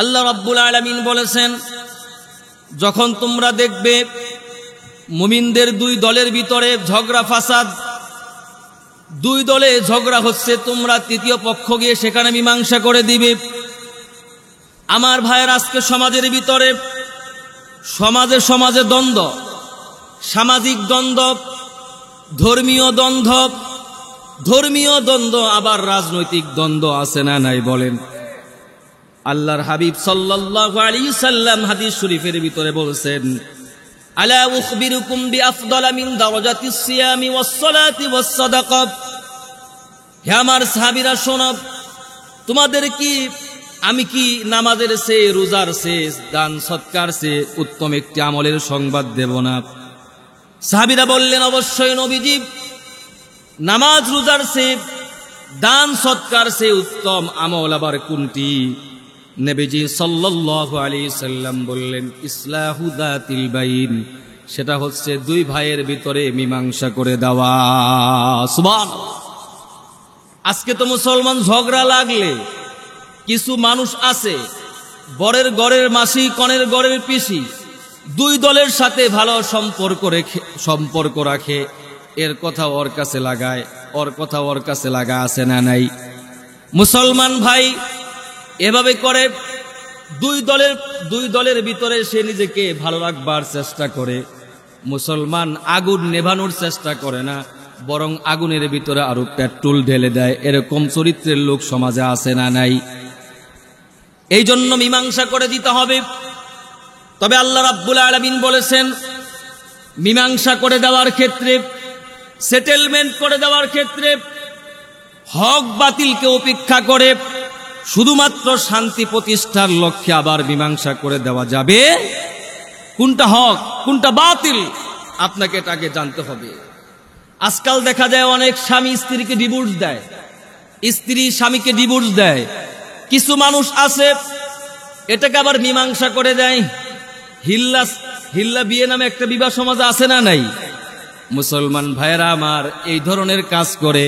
আল্লাহ রাব্বুল আলামিন বলেছেন, যখন তোমরা দেখবে মুমিনদের দুই দলের ভিতরে ঝগড়া ফাসাদ, দুই দলে ঝগড়া হচ্ছে, তোমরা তৃতীয় পক্ষ গিয়ে সেখানে মীমাংসা করে দিবে। আমার ভাইয়ের, আজকে সমাজের ভিতরে সমাজে সমাজে দ্বন্দ্ব, সামাজিক দ্বন্দ্ব, ধর্মীয় দ্বন্দ্ব, আবার রাজনৈতিক দ্বন্দ্ব আছে না নাই বলেন? আল্লাহর হাবিব সাল্লাল্লাহু আলাইহি সাল্লাম হাদিস শরীফের ভিতরে বলেছেন, আলা উখবিরুকুম বিআফদালা মিন দারাজাতিস সিয়ামি ওয়াস সালাতি ওয়াস সাদাকা। হে আমার সাহাবীরা শোনো, তোমাদের কি আমি কি নামাজের চেয়ে, রোজার চেয়ে, দান সৎকার চেয়ে উত্তম একটি আমলের সংবাদ দেব না? সাহাবীরা বললেন, অবশ্যই নবীজি, নামাজ রোজার চেয়ে, দান সৎকার চেয়ে উত্তম আমল আবার কোনটি? নবীজি সাল্লাল্লাহু আলাইহি সাল্লাম বললেন, ইসলাহু যাতিল বাইন, সেটা হচ্ছে দুই ভাইয়ের ভিতরে মীমাংসা করে দেওয়া। সুবহানাল্লাহ। আজকে তো মুসলমান ঝগড়া লাগলে কিছু মানুষ আছে, বরের ঘরের মাসি, কনের ঘরের পিসি, দুই দলের সাথে ভালো সম্পর্ক রাখে, এর কথা ওর কাছে লাগায়, ওর কথা ওর কাছে লাগা আছে না নাই? মুসলমান ভাই এভাবে করে দুই দলের ভিতরে সে নিজেকে ভালো রাখবার চেষ্টা করে। মুসলমান আগুন নেভানোর চেষ্টা করে না, বরং আগুনের ভিতরে আরো পেট্রোল ঢেলে দেয়। এরকম চরিত্রের লোক সমাজে আছে না নাই? এই জন্য মীমাংসা করে দিতে হবে। তবে আল্লাহ রাব্বুল আলামিন বলেছেন, মীমাংসা করে দেওয়ার ক্ষেত্রে, সেটেলমেন্ট করে দেওয়ার ক্ষেত্রে হক বাতিলকে উপেক্ষা করে শুধুমাত্র শান্তি প্রতিষ্ঠার লক্ষ্যে আবার মীমাংসা করে দেওয়া যাবে। কোনটা হক কোনটা বাতিল আপনাকে এটাকে জানতে হবে। আজকাল দেখা যায় অনেক স্বামী স্ত্রীকে ডিভোর্স দেয়, স্ত্রী স্বামীকে ডিভোর্স দেয়। কিছু মানুষ আছে এটাকে আবার মীমাংসা করে দেয়। হিল্লা বিয়ে নামে একটা বিবাহ সমাজ আছে না নাই? মুসলমান ভাইরা আমার, এই ধরনের কাজ করে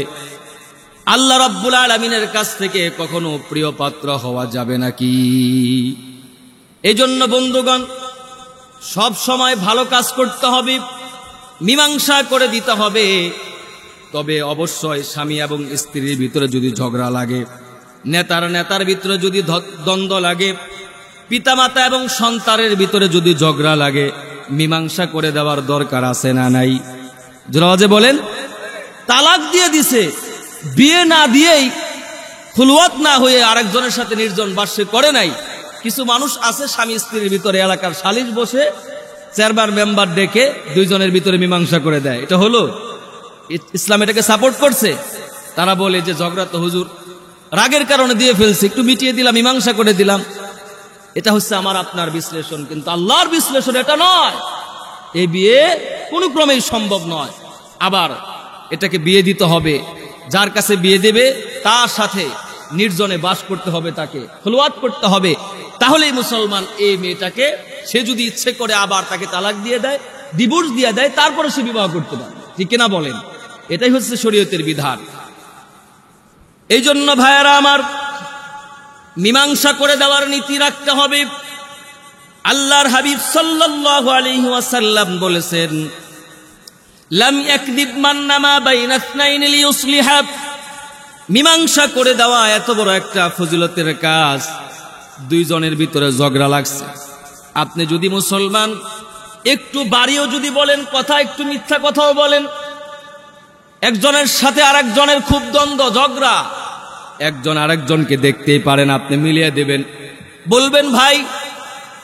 আল্লাহ রাব্বুল আলামিনের কাছ থেকে কখনো প্রিয় পাত্র হওয়া যাবে নাকি? এই জন্য বন্ধুগণ, সব সময় ভালো কাজ করতে হবে, মীমাংসা করে দিতে হবে। তবে অবশ্যই স্বামী এবং স্ত্রীর ভিতরে যদি ঝগড়া লাগে, নেতার ভিতরে যদি দ্বন্দ্ব লাগে, পিতামাতা এবং সন্তানের ভিতরে যদি ঝগড়া লাগে, মীমাংসা করে দেওয়ার দরকার আছে না নাই? জোরাজে বলেন। তালাক দিয়ে দিছে, বিয়ে না দিয়েই, খুলওয়াত না হয়ে আরেকজনের সাথে নির্জন বাস করে নাই। কিছু মানুষ আছে স্বামী স্ত্রীর ভিতরে এলাকার সালিশ বসে চেয়ারম্যান মেম্বার ডেকে দুইজনের ভিতরে মীমাংসা করে দেয়। এটা হলো ইসলাম? এটাকে সাপোর্ট করছে? তারা বলে যে ঝগড়া তো হুজুর রাগের কারণে দিয়ে ফেলছি, একটু মিটিয়ে দিলাম, মীমাংসা করে দিলাম। এটা হচ্ছে আমার আপনার বিশ্লেষণ, কিন্তু আল্লাহর বিশ্লেষণ এটা নয়। এই বিয়ে কোনো ক্রমেই সম্ভব নয়। আবার এটাকে বিয়ে দিতে হবে, যার কাছে বিয়ে দেবে তার সাথে নির্জনে বাস করতে হবে, তাকে খুলওয়াত করতে হবে। তাহলেই মুসলমান এই মেয়েটাকে, সে যদি ইচ্ছে করে আবার তাকে তালাক দিয়ে দেয়, ডিভোর্স দিয়ে দেয়, তারপরে সে বিবাহ করতে পারে। ঠিক কিনা বলেন? এটাই হচ্ছে শরীয়তের বিধান। এই জন্য ভাইয়েরা আমার, মীমাংসা করে দেওয়ার নীতি রাখতে হবে। আল্লাহর হাবিব সাল্লাল্লাহু আলাইহি ওয়াসাল্লাম বলেছেন, লাম ইয়াকদিব মান নামা বাইনা ইসনাইন লিইসলিহা। মীমাংসা করে দেওয়া এত বড় একটা ফজিলতের কাজ। দুইজনের ভিতরে ঝগড়া লাগছে, আপনি যদি মুসলমান একটু বাড়িও যদি বলেন কথা, একটু মিথ্যা কথাও বলেন, একজনের সাথে আরেকজনের খুব দ্বন্দ্ব ঝগড়া, একজন আরেকজনকে দেখতেই পারেন, আপনি মিলিয়ে দেবেন, বলবেন ভাই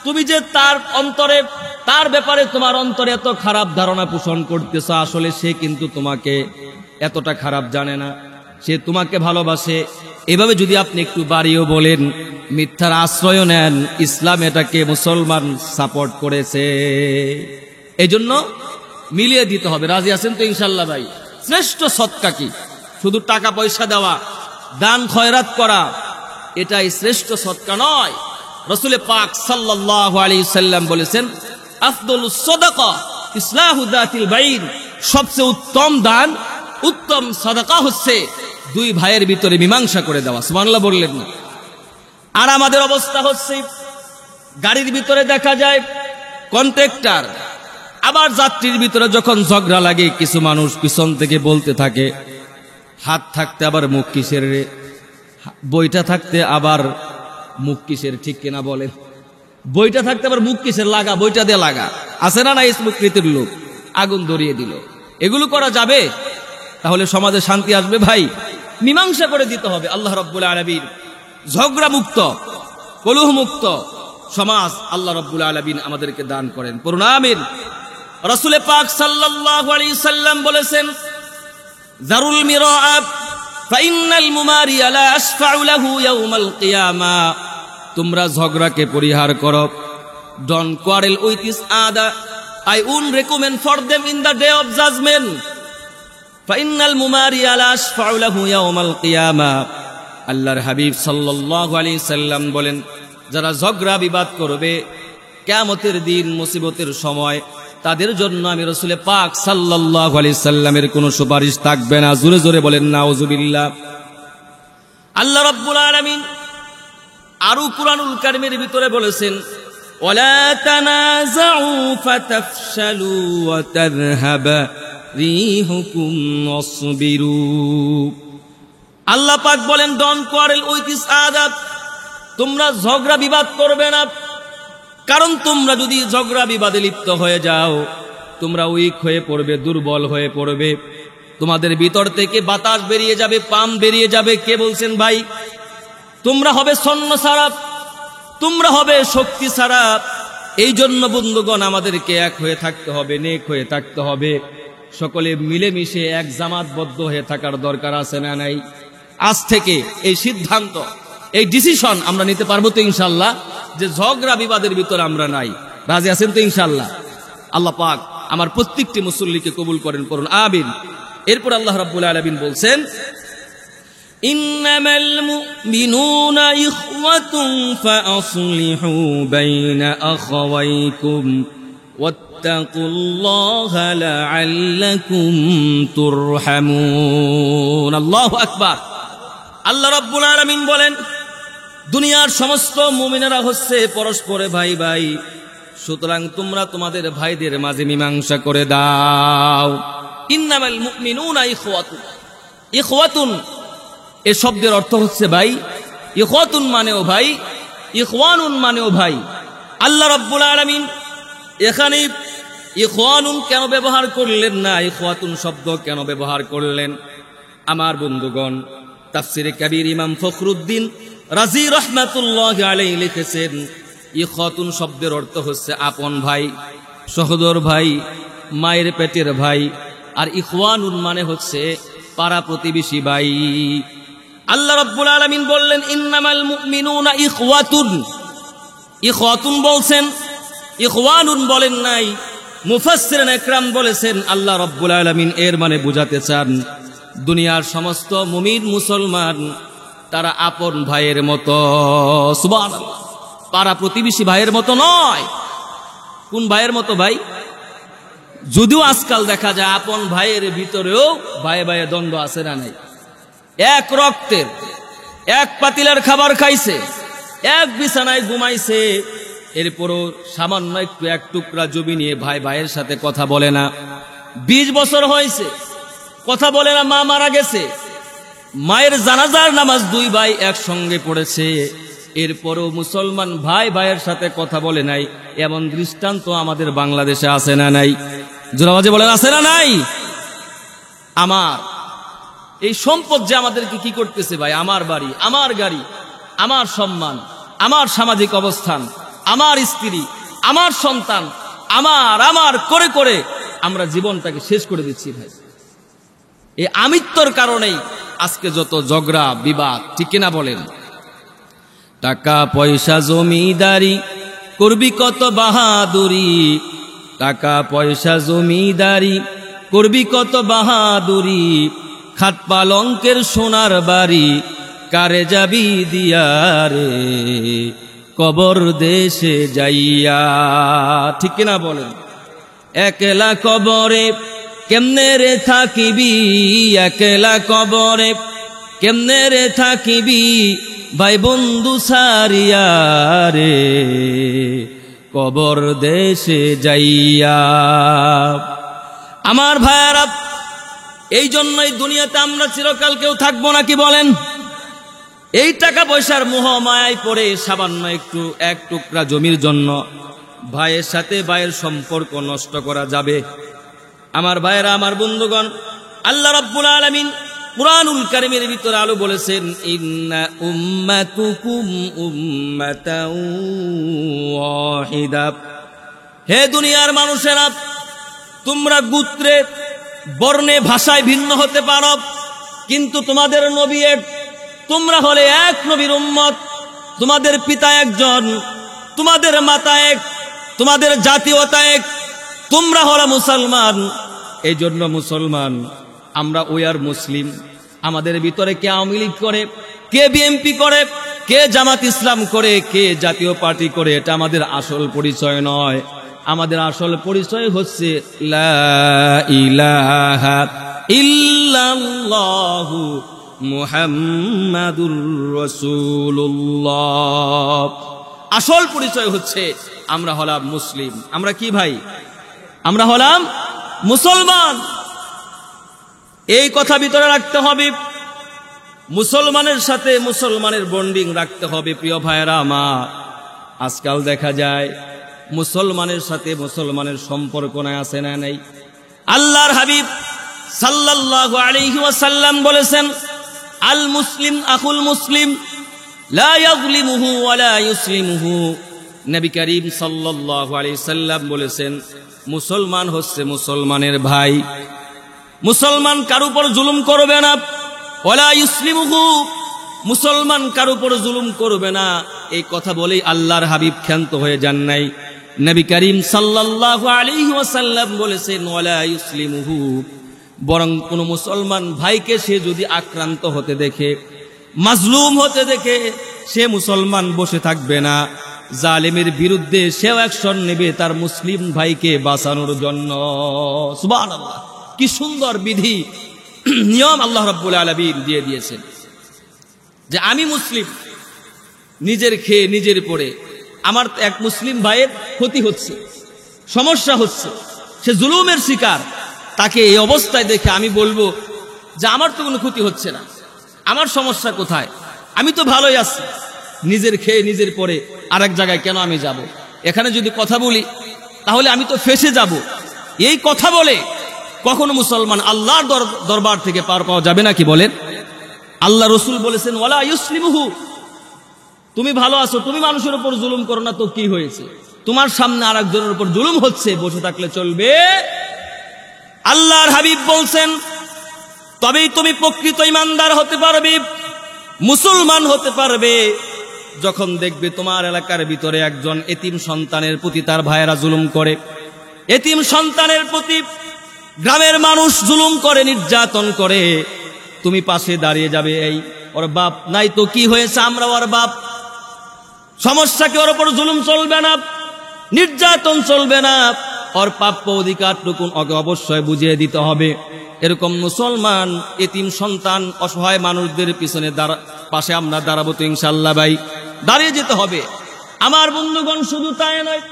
তুমি যে তার ব্যাপারে তোমার অন্তরে এত খারাপ ধারণা পোষণ করতেছ, আসলে সে কিন্তু তোমাকে এতটা খারাপ জানে না, সে তোমাকে ভালোবাসে। এভাবে যদি আপনি একটু বাড়িও বলেন, মিথ্যার আশ্রয় নেন, ইসলাম এটাকে মুসলমান সাপোর্ট করেছে। এই জন্য মিলিয়ে দিতে হবে। রাজি আছেন তো ইনশাল্লাহ ভাই? শ্রেষ্ঠ সদকা কি? শুধু টাকা পয়সা দেওয়া, দান খয়রাত করা, এটাই শ্রেষ্ঠ সদকা নয়। রাসূল পাক সাল্লাল্লাহু আলাইহি সাল্লাম বলেছেন, আফদলুস সাদাকা ইসলাহু যাতিল বাইন। সবচেয়ে উত্তম দান, উত্তম সাদাকা হচ্ছে দুই ভাইয়ের ভিতরে মীমাংসা করে দেওয়া। সুবহানাল্লাহ বললেন না? আর আমাদের অবস্থা হচ্ছে গাড়ির ভিতরে দেখা যায় কন্ট্রাক্টর, আবার যাত্রীর ভিতরে যখন ঝগড়া লাগে কিছু মানুষ পিছন থেকে বলতে থাকে হাত থাকতে আবার মুখ কিসের রে, বইটা থাকতে আবার মুখ কিসের, ঠিক কিনা বলেন? বইটা থাকতে আবার মুখ কিসের, লাগা বইটা দিয়ে লাগা, আছে না? এই প্রকৃতির লোক আগুন ধরিয়ে দিল। এগুলো করা যাবে? তাহলে সমাজে শান্তি আসবে ভাই? মীমাংসা করে দিতে হবে। আল্লাহ রাব্বুল আলামিন ঝগড়া মুক্ত, কলহ মুক্ত সমাজ আল্লাহ রাব্বুল আলামিন আমাদেরকে দান করেন, পড়ুন আমিন। রাসূল পাক সাল্লাল্লাহু আলাইহি সাল্লাম বলেছেন, যারুল মিরাআ ফাইন্নাল মুমারিয়া লা আশফাউ লাহু ইয়াউমাল কিয়ামা। তোমরা ঝগড়াকে পরিহার করো। Don't quarrel with each other, I won't recommend for them in the day of judgment. ফাইন্নাল মুমারিয়া লা আশফাউ লাহু ইয়াউমাল কিয়ামা। আল্লাহর হাবিব সাল্লাল্লাহু আলাইহি সাল্লাম বলেন, যারা ঝগড়া বিবাদ করবে কিয়ামতের দিন মুসিবতের সময় তাদের জন্য আমি রাসূল পাক সাল্লাল্লাহু আলাইহি সাল্লামের কোনো সুপারিশ থাকবে না। জোরে জোরে বলেন নাউজুবিল্লাহ। আল্লাহ রাব্বুল আলামিন আরো কুরআনুল কারীমের ভিতরে বলেছেন, ওয়ালা তানাযাউ ফাতাফশালু ওয়া তাযহাবা রিহুকুম ওয়াসবিরু। আল্লাহ পাক বলেন, don't quarrel with each other, তোমরা ঝগড়া বিবাদ করবে না। কারণ তোমরা যদি ঝগড়া বিবাদে লিপ্ত হয়ে যাও তোমরা উইক হয়ে পড়বে, দুর্বল হয়ে পড়বে, তোমাদের ভিতর থেকে বাতাস বেরিয়ে যাবে, পাম বেরিয়ে যাবে। কে বলছেন ভাই? তোমরা হবে ছন্ন ছাড়া, তোমরা হবে শক্তি ছাড়া। এই জন্য বন্ধুগণ আমাদেরকে এক হয়ে থাকতে হবে, নেক হয়ে থাকতে হবে, সকলে মিলেমিশে এক জামাতবদ্ধ হয়ে থাকার দরকার আছে না নাই? আজ থেকে এই সিদ্ধান্ত, এই ডিসিশন আমরা নিতে পারবো তো ইনশাল্লাহ, যে ঝগড়া বিবাদের ভিতরে আমরা নাই। রাজি আছেন তো ইনশাল্লাহ? আল্লাহ পাক আমার প্রত্যেকটি মুসল্লিকে কবুল করেন, পড়ুন আমিন। এরপর আল্লাহ রাব্বুল আলামিন বলছেন, ইন্নামাল মুমিনুনা ইখওয়াতুন ফাআসলিহু বাইনা আখাওয়াইকুম ওয়াত্তাকুল্লাহা লাআল্লাকুম তুরহামুন। আল্লাহু আকবার। আল্লাহ রাব্বুল আলামিন বলেন, দুনিয়ার সমস্ত মুমিনেরা হচ্ছে পরস্পরে ভাই ভাই, সুতরাং তোমরা তোমাদের ভাইদের মাঝে মীমাংসা করে দাও। ইন্নামাল মুমিনুনা ইখওয়াতুন, ইখওয়াতুন এ শব্দের অর্থ হচ্ছে ভাই। ইখওয়াতুন মানেও ভাই, ইখওয়ানুন মানেও ভাই। আল্লাহ রাব্বুল আলামিন এখানে ইখওয়ানুন কেন ব্যবহার করলেন না, ইখওয়াতুন শব্দ কেন ব্যবহার করলেন? আমার বন্ধুগণ, তাফসিরে কাবীর ইমাম ফখরুদ্দিন রাজি রাহমাতুল্লাহি আলাইহি লিখেছেন, ইখওয়াতুন শব্দের অর্থ হচ্ছে আপন ভাই, সহোদর ভাই, মায়ের পেটের ভাই। আর ইখওয়ানুন মানে হচ্ছে পাড়া প্রতিবেশী ভাই। আল্লাহ রাব্বুল আলামিন বললেন, ইন্নামাল মুমিনুনা ইখওয়াতুন। ইখওয়াতুন বলছেন, ইখওয়ানুন বলেন নাই। মুফাসসিরিন ইকরাম বলেছেন, আল্লাহ রাব্বুল আলামিন এর মানে বুঝাতে চান দুনিয়ার সমস্ত মুমিন মুসলমান তারা আপন ভাইয়ের মতো। সুবহানাল্লাহ। পাড়া প্রতিবেশী ভাইয়ের মতো নয়। কোন ভাইয়ের মতো ভাই? যদিও আজকাল দেখা যায় আপন ভাইয়ের ভিতরেও ভাইয়ে ভাইয়ে দ্বন্দ্ব আছে না নাই? এক রক্তের, এক পাতিলের খাবার খাইছে, এক বিছানায় ঘুমাইছে, এরপরও সামান্য একটু এক টুকরা জমি নিয়ে ভাই ভাইয়ের সাথে কথা বলে না। 20 বছর হয়েছে কথা বলে না। মা মারা গেছে, মায়ের জানাজার নামাজ 2 ভাই একসঙ্গে পড়েছে, এরপরও মুসলমান ভাই ভাইয়ের সাথে কথা বলে নাই। এমন দৃষ্টান্ত আমাদের বাংলাদেশে আছে না নাই? জোরাবাজে বলেন, আছে না নাই? আমার এই সম্পদ যে আমাদেরকে কি করতেছে ভাই? আমার বাড়ি, আমার গাড়ি, আমার সম্মান, আমার সামাজিক অবস্থান, আমার স্ত্রী, আমার সন্তান, আমার আমার করে করে আমরা জীবনটাকে শেষ করে দিচ্ছি ভাই। এই আমিত্বর কারণেই আজকে যত ঝগড়া বিবাদ, ঠিক কিনা বলেন? টাকা পয়সা জমিদারি করবি কত বাহাদুরি, টাকা পয়সা জমিদারি করবি কত বাহাদুরি, খাট পালঙ্কের সোনার বাড়ি কারে যাবি দিয়া রে কবর দেশে যাইয়া। ঠিক কিনা বলেন? একলা কবরে কেমনে রে থাকিবি, একলা কবরে কেমনে রে থাকিবি ভাই বন্ধু সারিয়া রে কবর দেশে যাইয়া। আমার ভাইয়ারা, এই জন্যই দুনিয়াতে আমরা চিরকাল কেউ থাকবো না, কি বলেন? এই টাকা পয়সার মোহ মায়ায় পড়ে সামান্য একটু এক টুকরা জমির জন্য ভাইয়ের সাথে ভাইয়ের সম্পর্ক নষ্ট করা যাবে? আমার ভাইয়েরা, আমার বন্ধুগণ, আল্লাহ রাব্বুল আলামিন কুরআনুল কারীমের ভিতরে আলো বলেছেন, ইন্না উম্মাতুকুম উম্মাতাও ওয়াহিদা। হে দুনিয়ার মানুষেরা, তোমরা গোত্রে বর্ণে ভাষায় ভিন্ন হতে পারো, কিন্তু তোমাদের নবী এক। তোমরা হলে এক নবীর উম্মত। তোমাদের পিতা একজন, তোমাদের মাতা এক, তোমাদের জাতীয়তা এক, তোমরা হলো মুসলমান। এই জন্য মুসলমান আমরা, ওই আর মুসলিম। আমাদের ভিতরে কে আওয়ামী লীগ করে, কে বিএনপি করে, কে জামাত ইসলাম করে, কে জাতীয় পার্টি করে, এটা আমাদের আসল পরিচয় নয়। আমাদের আসল পরিচয় হচ্ছে লা ইলাহা ইল্লাল্লাহু মুহাম্মাদুর রাসূলুল্লাহ। আসল পরিচয় হচ্ছে আমরা হলাম মুসলিম। আমরা কি ভাই? আমরা হলাম মুসলমান। এই কথা ভিতরে রাখতে হবে। মুসলমানের সাথে মুসলমানের বন্ডিং রাখতে হবে। প্রিয় ভাইয়েরা আমার, আজকাল দেখা যায় মুসলমানের সাথে মুসলমানের সম্পর্ক না, আছে না নাই? আল্লাহর হাবিব সাল্লাল্লাহু আলাইহি ওয়াসাল্লাম বলেছেন, আল মুসলিম আখুল মুসলিম লা ইয়াযলিমুহু ওয়া লা ইউসলিমুহু। নবী করিম সাল্লাল্লাহু আলাইহি সাল্লাম বলেছেন, মুসলমান হচ্ছে মুসলমানের ভাই। মুসলমান কার উপর জুলুম করবে না, ওয়ালা ইউসলিমুহু, মুসলমান কার উপর জুলুম করবে না। এই কথা বলেই আল্লাহর হাবিব ক্ষান্ত হয়ে যান নাই। নবী করিম সাল্লাল্লাহু আলাইহি ওয়াসাল্লাম বলেছেন, ওয়ালা ইউসলিমুহু, বরং কোন মুসলমান ভাইকে সে যদি আক্রান্ত হতে দেখে, মাজলুম হতে দেখে, সে মুসলমান বসে থাকবে না। জালেমের বিরুদ্ধে সেও অ্যাকশন নেবে তার মুসলিম ভাইকে বাঁচানোর জন্য। সুবহানাল্লাহ, কি সুন্দর বিধি নিয়ম আল্লাহ রাব্বুল আলামিন দিয়ে দিয়েছেন, যে আমি মুসলিম, নিজের খেয়ে নিজের পড়ে আমার এক মুসলিম ভাইয়ের ক্ষতি হচ্ছে, সমস্যা হচ্ছে, সে জুলুমের শিকার। তাকে এই অবস্থায় দেখে আমি বলবো যে আমার তো কোনো ক্ষতি হচ্ছে না, আমার সমস্যা কোথায়? আমি তো ভালোই আছি। নিজের খেয়ে নিজের পরে আরেক জায়গায় কেন আমি যাব? এখানে যদি কথা বলি তাহলে আমি তো ফেসে যাব। এই কথা বলে কখনো মুসলমান আল্লাহর দরবার থেকে পার পাওয়া যাবে না, কি বলেন? আল্লাহ রসুল বলেছেন, ওয়ালা ইউসলিমুহু, তুমি ভালো আছো, তুমি মানুষের উপর জুলুম করো না, তো কি হয়েছে? তোমার সামনে আরেকজনের উপর জুলুম হচ্ছে, বসে থাকলে চলবে? আল্লাহর হাবিব বলছেন, তবেই তুমি প্রকৃত ঈমানদার হতে পারবে, মুসলমান হতে পারবে, যখন দেখবে তোমার এলাকার ভিতরে একজন এতিম সন্তানের প্রতি তার ভাইয়েরা জুলুম করে, এতিম সন্তানের প্রতি গ্রামের মানুষ জুলুম করে, নির্যাতন করে, তুমি পাশে দাঁড়িয়ে যাবে। এই ওর বাপ নাই তো কি হয়েছে, আমরা ওর বাপ, সমস্যা কি? ওর উপর জুলুম চলবে না, নির্যাতন চলবে না, ওর প্রাপ্য অধিকারটুকু ওকে অবশ্যই বুঝিয়ে দিতে হবে। এরকম মুসলমান এতিম সন্তান অসহায় মানুষদের পিছনে পাশে আমরা দাঁড়াবো তো ইনশাআল্লাহ ভাই, দাঁড়িয়ে যেতে হবে। আমার বন্ধুগণ, শুধু তাই নয়,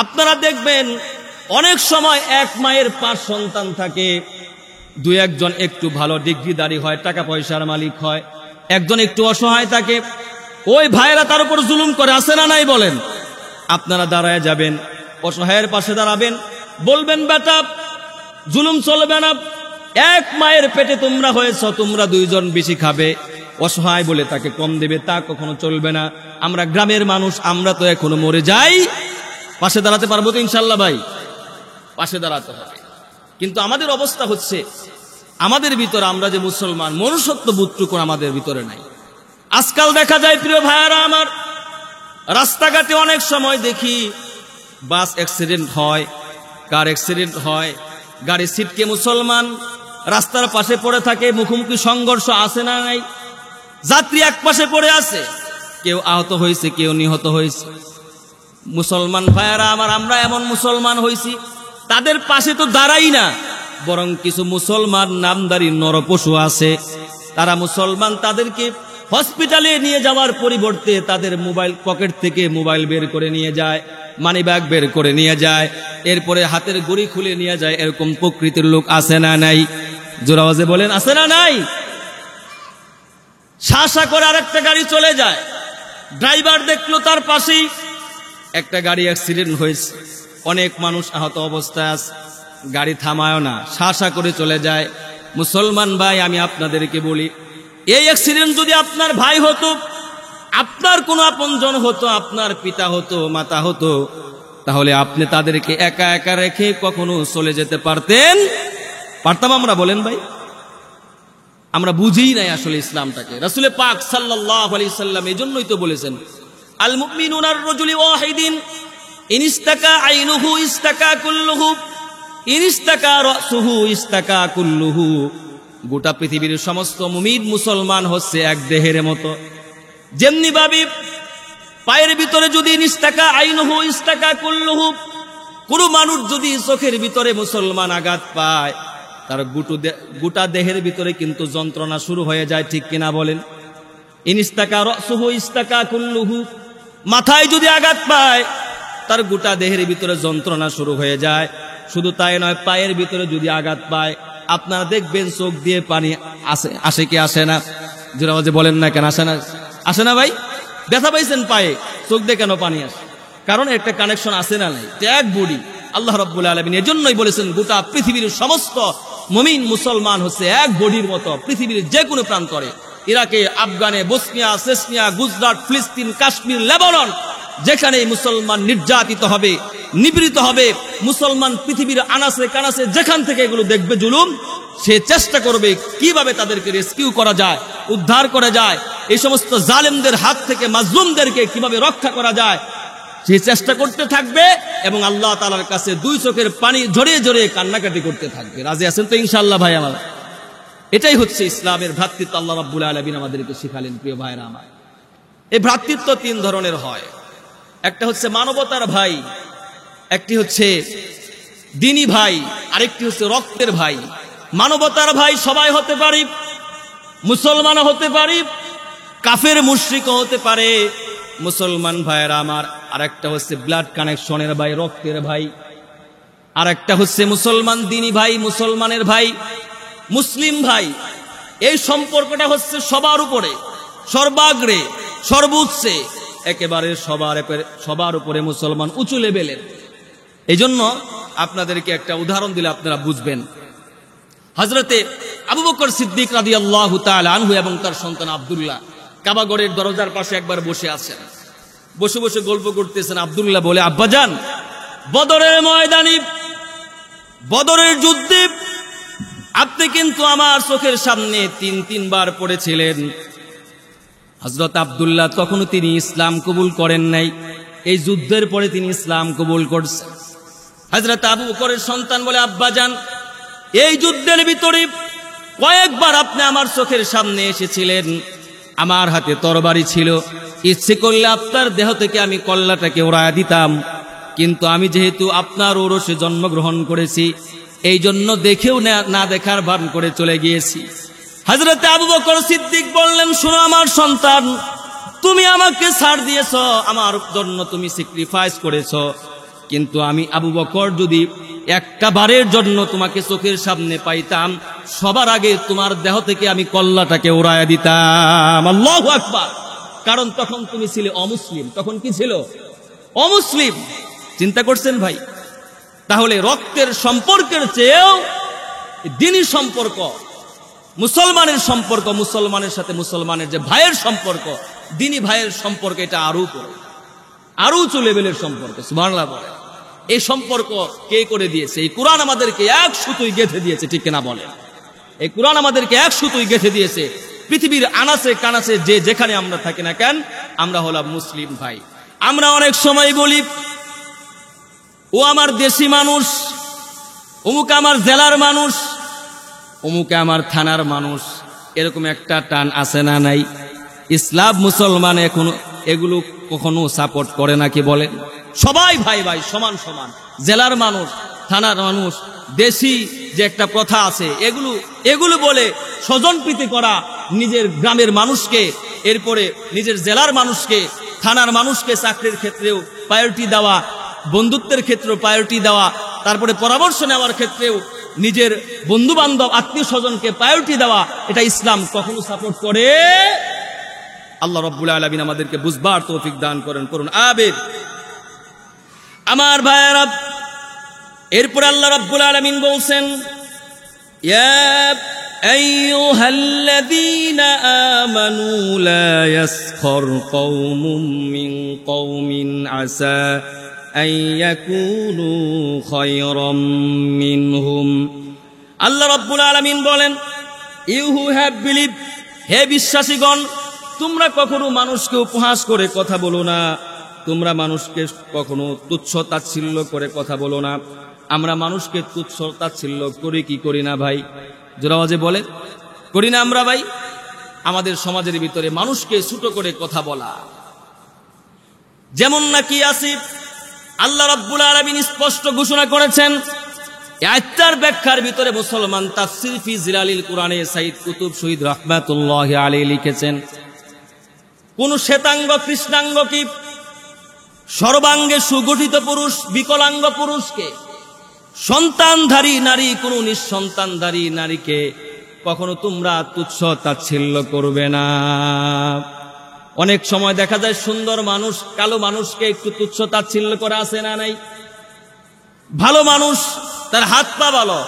আপনারা দেখবেন অনেক সময় এক মায়ের 5 সন্তান থাকে, 2-1জন একটু ভালো ডিগ্রিধারী হয়, টাকা পয়সার মালিক হয়, একজন একটু অসহায় থাকে। ওই ভাইয়েরা তার উপর জুলুম করে, আছে না নাই বলেন? আপনারা দাঁড়ায় যাবেন, অসহায়ের পাশে দাঁড়াবেন, বলবেন বেটা জুলুম চলবে না, এক মায়ের পেটে তোমরা হয়েছ, তোমরা 2জন বেশি খাবে, অসহায় বলে তাকে কম দেবে, তা কখনো চলবে না। আমরা গ্রামের মানুষ, আমরা তো এখনো মরে যাই, পাশে দাঁড়াতে পারবো তো ইনশাআল্লাহ ভাই? পাশে দাঁড়াতে হবে। কিন্তু আমাদের অবস্থা হচ্ছে, আমাদের ভিতরে আমরা যে মুসলমান, মনুষ্যত্ব বোধটুকু আমাদের ভিতরে নাই। আজকাল দেখা যায় প্রিয় ভাইয়ারা আমার, রাস্তাঘাটে অনেক সময় দেখি বাস অ্যাক্সিডেন্ট হয়, কার অ্যাক্সিডেন্ট হয়, গাড়ি ছিটকে মুসলমান রাস্তার পাশে পড়ে থাকে, মুখোমুখি সংঘর্ষ আছে না নাই? যাত্রী এক পাশে পড়ে আছে, কেউ আহত হয়েছে, কেউ নিহত হয়েছে। মুসলমান ভাইয়ারা আমার, আমরা এমন মুসলমান হয়েছি, তাদের পাশে তো দাঁড়াই না, বরং কিছু মুসলমান নামদারি নরপশু আছে, তারা মুসলমান, তাদেরকে হসপিটালে নিয়ে যাওয়ার পরিবর্তে তাদের মোবাইল পকেট থেকে মোবাইল বের করে নিয়ে যায়, মানি ব্যাগ বের করে নিয়ে যায়, এরপরে হাতের ঘড়ি খুলে নিয়ে যায়। এরকম প্রকৃতির লোক আছে না নাই? জোর আওয়াজে বলেন, আছে না নাই? শাসা করে আরেকটা গাড়ি চলে যায়, ড্রাইভার দেখলো তার পাশেই একটা গাড়ি অ্যাক্সিডেন্ট হয়েছে, অনেক মানুষ আহত অবস্থায় আছে, গাড়ি থামায় না, শাসা করে চলে যায়। মুসলমান ভাই, আমি আপনাদেরকে বলি, এই অ্যাক্সিডেন্ট যদি আপনার ভাই হতো, আপনার কোনো আপনজন হতো, আপনার পিতা হতো, মাতা হতো, তাহলে আপনি তাদেরকে একা একা রেখে কখনো চলে যেতে পারতেন? পারতাম আমরা? বলেন ভাই, আমরা বুঝিই নাই আসলে ইসলামটাকে। রাসূল পাক সাল্লাল্লাহু আলাইহি সাল্লাম এই জন্যই তো বলেছেন, আল মুমিনুনা আর-রাজুলি ওয়াহিদিন ইনিস্তাকা আইনুহু ইস্তাকা কুল্লুহু ইনিস্তাকা রাসুহু ইস্তাকা কুল্লুহু। গোটা পৃথিবীর সমস্ত মুমিন মুসলমান হচ্ছে এক দেহের মতো। যেমনি ভাবে পায়ের ভিতরে যদি ইনিস্তাকা আইনুহু ইস্তাকা কুল্লুহু, কোনো মানুষ যদি চোখের ভিতরে মুসলমান আঘাত পায়, তার গোটা দেহের ভিতরে কিন্তু যন্ত্রণা শুরু হয়ে যায়, ঠিক কিনা বলেন? ইনিস্তাকা রাসুহু ইস্তাকা কুল্লুহু, মাথায় যদি আঘাত পায় তার গোটা দেহের ভিতরে যন্ত্রণা শুরু হয়ে যায়। শুধু তাই নয়, পায়ের ভিতরে যদি আঘাত পায়, আপনারা দেখবেন চোখ দিয়ে পানি আসে কি আসে না? জোরে আওয়াজে বলেন না কেন আসে না? আসে না ভাই? ব্যথা পাইছেন পায়ে, চোখ দিয়ে কেন পানি আসে? কারণ একটা কানেকশন আছে না নাই? এক বডি। আল্লাহ রাব্বুল আলামিন এজন্যই বলেছেন, গোটা পৃথিবীর সমস্ত মুমিন মুসলমান হচ্ছে এক বডির মতো। পৃথিবীর যে কোনো প্রান্তরে, ইরাকে, আফগানে, বসনিয়া, চেচনিয়া, গুজরাট, ফিলিস্তিন, কাশ্মীর, লেবানন, যেখানে মুসলমান নির্যাতিত হবে, নিপীড়িত হবে, মুসলমান পৃথিবীর আনাসে কানাসে যেখান থেকে এগুলো দেখবে জুলুম, সে চেষ্টা করবে কিভাবে তাদেরকে রেস্কিউ করা যায়, উদ্ধার করা যায়, এই সমস্ত জালেমদের হাত থেকে মাজলুমদেরকে কিভাবে রক্ষা করা যায়, সে চেষ্টা করতে থাকবে এবং আল্লাহ তাআলার কাছে দুই চোখের পানি ঝরিয়ে ঝরিয়ে কান্নাকাটি করতে থাকবে। রাজি আছেন তো ইনশাআল্লাহ ভাই আমার? এটাই হচ্ছে ইসলামের ভ্রাতৃত্ব। আল্লাহ রাব্বুল আলামিন আমাদেরকে শিখালেন। প্রিয় ভাইরা আমার, এই ভ্রাতৃত্ব তিন ধরনের হয়। একটা হচ্ছে মানবতার ভাই, একটি হচ্ছে দ্বীনি ভাই, আরেকটি হচ্ছে রক্তের ভাই। মানবতার ভাই সবাই হতে পারে, মুসলমানও হতে পারে, কাফের মুশরিকও হতে পারে। মুসলমান ভাইয়েরা আমার, আরেকটা হচ্ছে ব্লাড কানেকশনের ভাই, রক্তের ভাই। আরেকটা হচ্ছে মুসলমান দ্বীনি ভাই, মুসলমানের ভাই, মুসলিম ভাই। এই সম্পর্কটা হচ্ছে সবার উপরে, সর্বাগ্রে, সর্বোচ্চে, একেবারে সবার উপরে মুসলমান উঁচু লেভেলের। এই জন্য আপনাদেরকে একটা উদাহরণ দিলে আপনারা বুঝবেন। হযরতে আবু বকর সিদ্দিক রাদিয়াল্লাহু তাআলা আনহু এবং তার সন্তান আব্দুল্লাহ কাবাগরের দরজার পাশে একবার বসে আছেন। বসে বসে গল্প করতেছেন। আব্দুল্লাহ বলে, আব্বাজান, বদরের ময়দানে, বদরের যুদ্ধে আপনি কিন্তু আমার চোখের সামনে তিনবার পড়েছিলেন। হযরত আব্দুল্লাহ তখনও তিনি ইসলাম কবুল করেন নাই, এই যুদ্ধের পরে তিনি ইসলাম কবুল করছেন। হযরত আবু বকরের সন্তান বলে, আব্বাজান, এই যুদ্ধের ভিতরে কয়েকবার আপনি আমার চোখের সামনে এসেছিলেন, আমার হাতে তরবারি ছিল, ইচ্ছে করলে আপনার দেহ থেকে আমি কল্লাটাকে উড়াইয়া দিতাম, কিন্তু আমি যেহেতু আপনার ঔরসে জন্মগ্রহণ করেছি, এই জন্য দেখেও না দেখার ভান করে চলে গিয়েছি। হযরত আবু বকর সিদ্দিক বললেন, শোনো আমার সন্তান, তুমি আমাকে ছাড় দিয়েছ, আমার জন্য তুমি স্যাক্রিফাইস করেছ, কিন্তু আমি আবু বকর যদি একটা বারের জন্য তোমাকে চোখের সামনে পাইতাম, সবার আগে তোমার দেহ থেকে আমি কল্লাটাকে উড়াইয়া দিতাম। আল্লাহু আকবার। কারণ তখন তুমি ছিলে অমুসলিম। তখন কি ছিল? অমুসলিম। চিন্তা করছেন ভাই? তাহলে রক্তের সম্পর্কের চেয়েও দ্বীনি সম্পর্ক, মুসলমানের সম্পর্ক, মুসলমানের সাথে মুসলমানের যে ভাইয়ের সম্পর্ক, দ্বীনি ভাইয়ের সম্পর্ক, এটা আরো উঁচু লেভেলের সম্পর্ক। সুবহানাল্লাহ বলে। এই সম্পর্ক কে করে দিয়েছে? এই কোরআন আমাদেরকে এক সুতোই গেঁথে দিয়েছে, ঠিক কিনা বলেন? এই কোরআন আমাদেরকে এক সুতোই গেঁথে দিয়েছে। পৃথিবীর আনাচে কানাচে যে যেখানে আমরা থাকি না কেন, আমরা হলাম মুসলিম ভাই। আমরা অনেক সময় বলি, ও আমার দেশি মানুষ, অমুক আমার জেলার মানুষ, অমুকে আমার থানার মানুষ, এরকম একটা টান আছে না নাই? ইসলাম মুসলমান এখন এগুলো কখনো সাপোর্ট করে নাকি বলেন? সবাই ভাই ভাই, সমান সমান। জেলার মানুষ, থানার মানুষ, দেশি যে একটা প্রথা আছে, এগুলো বলে স্বজন প্রীতি করা, নিজের গ্রামের মানুষকে, এরপরে নিজের জেলার মানুষকে, থানার মানুষকে চাকরির ক্ষেত্রেও প্রায়োরিটি দেওয়া, বন্ধুত্বের ক্ষেত্রেও প্রায়োরিটি দেওয়া, তারপরে পরামর্শ নেওয়ার ক্ষেত্রেও নিজের বন্ধু বান্ধব আত্মীয় স্বজনকে প্রায়োরিটি দেওয়া, এটা ইসলাম কখনো সাপোর্ট করে? আল্লাহ রাব্বুল আলামিন আমাদেরকে বুঝবার তৌফিক দান করেন, করুন আমিন। আমার ভাইয়েরা, এরপর আল্লাহ রাব্বুল আলামিন বলছেন, ইয়া আইয়ুহাল্লাযীনা আমানু লা ইয়াসখর কওমুম মিন কওমিন আসা আন ইয়াকুনু খায়রাম মিনহুম। আল্লাহ রাব্বুল আলামিন বলেন, ইউ হু হ্যাভ বিলিভ, হে বিশ্বাসীগণ, তোমরা কখনো মানুষকে উপহাস করে কথা বলো না, তোমরা মানুষকে কখনো তুচ্ছ তাচ্ছিল্য করে কথা বলো না। আমরা মানুষকে তুচ্ছ তাচ্ছিল্য করি কি করি না ভাই? জোরাওয়াজে বলে, করি না আমরা ভাই? আমাদের সমাজের ভিতরে মানুষকে ছোট করে কথা বলা যেমন নাকি আসিফ, আল্লাহ রাব্বুল আলামিন স্পষ্ট ঘোষণা করেছেন। আয়াতটার ব্যাখ্যার ভিতরে মুসলমান তাফসীর ফি জিলালিল কুরআনে সাইয়্যিদ কুতুব শহীদ রাহমাতুল্লাহি আলাইহি লিখেছেন, কোন শ্বেতাঙ্গ কৃষ্ণাঙ্গ কি সর্বাঙ্গে সুগঠিত পুরুষ বিকলাঙ্গ পুরুষকে, সন্তানধারী নারী কোন নিঃসন্তানধারী নারীকে কখনো তোমরা তুচ্ছ তাচ্ছিল্য করবে না। অনেক সময় দেখা যায় সুন্দর মানুষ কালো মানুষকে একটু তুচ্ছ তাচ্ছিল্য করে, আসে না নাই? ভালো মানুষ, তার হাত পা ভালো,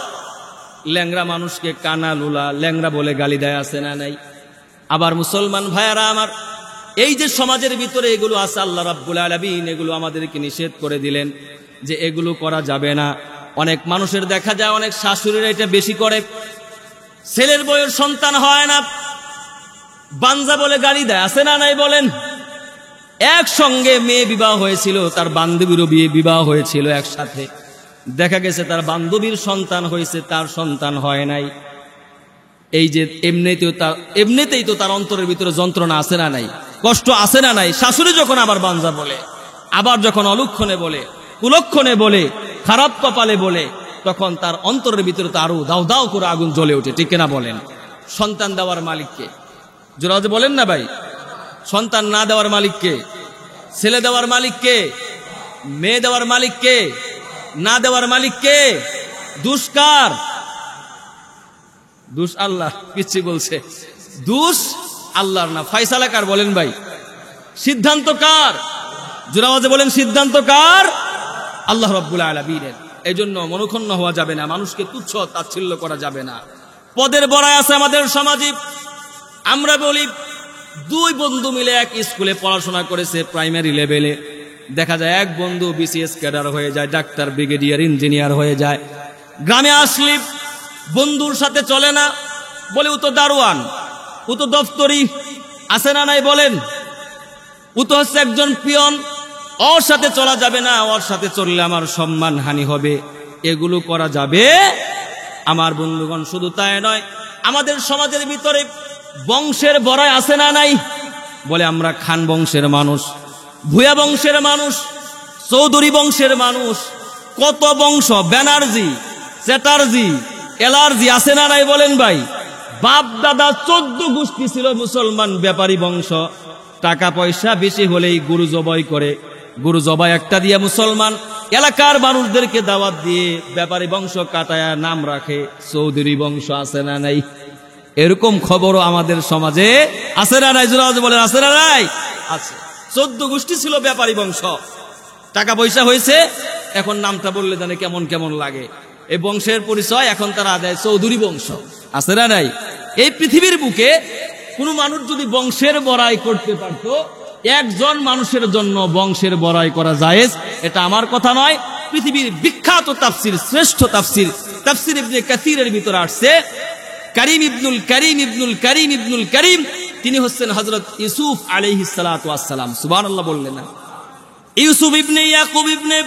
ল্যাংরা মানুষকে কানা লুলা ল্যাংরা বলে গালি দেয়, আসে না নাই? আবার মুসলমান ভাইয়ারা আমার, এই যে সমাজের ভিতরে এগুলো আছে, আল্লাহ রাব্বুল আলামিন এগুলো আমাদেরকে নিষেধ করে দিলেন যে এগুলো করা যাবে না। অনেক মানুষের দেখা যায়, অনেক শাশুড়িরা এটা বেশি করে, ছেলের বউয়ের সন্তান হয় না, বাঞ্জা বলে গালি দেয়, আছে না নাই বলেন? একসঙ্গে মেয়ে বিবাহ হয়েছিল, তার বান্ধবীরও বিবাহ হয়েছিল একসাথে, দেখা গেছে তার বান্ধবীর সন্তান হয়েছে, তার সন্তান হয় নাই। এই যে এমনিতেই তো তার অন্তরের ভিতরে যন্ত্রণা আছে না নাই, কষ্ট আছে না নাই? শাশুড়ি যখন আবার বাঞ্জা বলে, আবার যখন অলক্ষণে বলে, কুলক্ষণে বলে, খারাপ কপালে বলে, তখন তার অন্তরের ভিতরে তো আরো দাও দাও করে আগুন জ্বলে ওঠে, ঠিক না বলেন? সন্তান দেওয়ার মালিককে, জোরা বলেন না ভাই? সন্তান না দেওয়ার মালিককে, ছেলে দেওয়ার মালিককে, মেয়ে দেওয়ার মালিককে, না দেওয়ার মালিককে? দুষ্কার দুষ আল্লাহ, পিচ্ছি বলছে, দুষ আল্লাহর না, ফয়সালা কার বলেন ভাই? সিদ্ধান্ত কার? জোরাওয়াজে বলেন, সিদ্ধান্ত কার? আল্লাহ রাব্বুল আলামিনের। এই জন্য মনোক্ষুণ্ণ হওয়া যাবে না, মানুষকে তুচ্ছ তাচ্ছিল্য করা যাবে না। পদের বড়াই আছে আমাদের সমাজে। আমরা বলি, দুই বন্ধু মিলে এক স্কুলে পড়াশোনা করেছে প্রাইমারি লেভেলে, দেখা যায় এক বন্ধু বিসিএস ক্যাডার হয়ে যায়, ডাক্তার ব্রিগেডিয়ার ইঞ্জিনিয়ার হয়ে যায়। গ্রামে আসলে বন্ধুর সাথে চলে না, বলে ও তো দারোয়ান, ও তো দফতরি, আছে না নাই বলেন? ও তো হচ্ছে একজন পিয়ন, ওর সাথে চলা যাবে না, ওর সাথে চললে আমার সম্মান হানি হবে। এগুলো করা যাবে? আমার বন্ধুগণ, শুধু তাই নয়, আমাদের সমাজের ভিতরে বংশের বড়াই আছে না নাই? বলে আমরা খান বংশের মানুষ, ভূয়া বংশের মানুষ, চৌধুরী বংশের মানুষ, কত বংশ, ব্যানার্জি, চ্যাটার্জি, এলার্জি, আছে না নাই বলেন ভাই? বাপ দাদা 14 গোষ্ঠী ছিল মুসলমান ব্যাপারী বংশ। টাকা পয়সা বেশি হলেই গরু জবাই করে, গরু জবাই একটা দিয়ে মুসলমান এলাকার মানুষদেরকে দাওয়াত দিয়ে ব্যাপারী বংশ কাটায়া নাম রাখে চৌধুরী বংশ, আছে না নাই? এরকম খবরও আমাদের সমাজে আছে না নাই? জোরাজ বলেন, আছে না নাই? আছে। 14 গোষ্ঠী ছিল ব্যাপারী বংশ, টাকা পয়সা হয়েছে, এখন নামটা বললে জানে কেমন কেমন লাগে। এই বংশের পরিচয় এখন তারা দেয় চৌধুরী বংশ, আছে না নাই? এই পৃথিবীর বুকে কোন মানুষ যদি বংশের বড়াই করতে পারতো, একজন মানুষের জন্য বংশের বড়াই করা জায়েজ, এটা আমার কথা নয়। পৃথিবীর বিখ্যাত তাফসির, শ্রেষ্ঠ তাফসির, তাফসির ইবনে কাসিরের ভিতরে আসছে, কারিম ইবনুল কারিম ইবনুল কারিম ইবনুল কারিম, তিনি হচ্ছেন হযরত ইউসুফ আলাইহিস সালাতু ওয়াস সালাম। সুবহানাল্লাহ বললেন না? ইউসুফ ইবনে ইয়াকুব ইবনে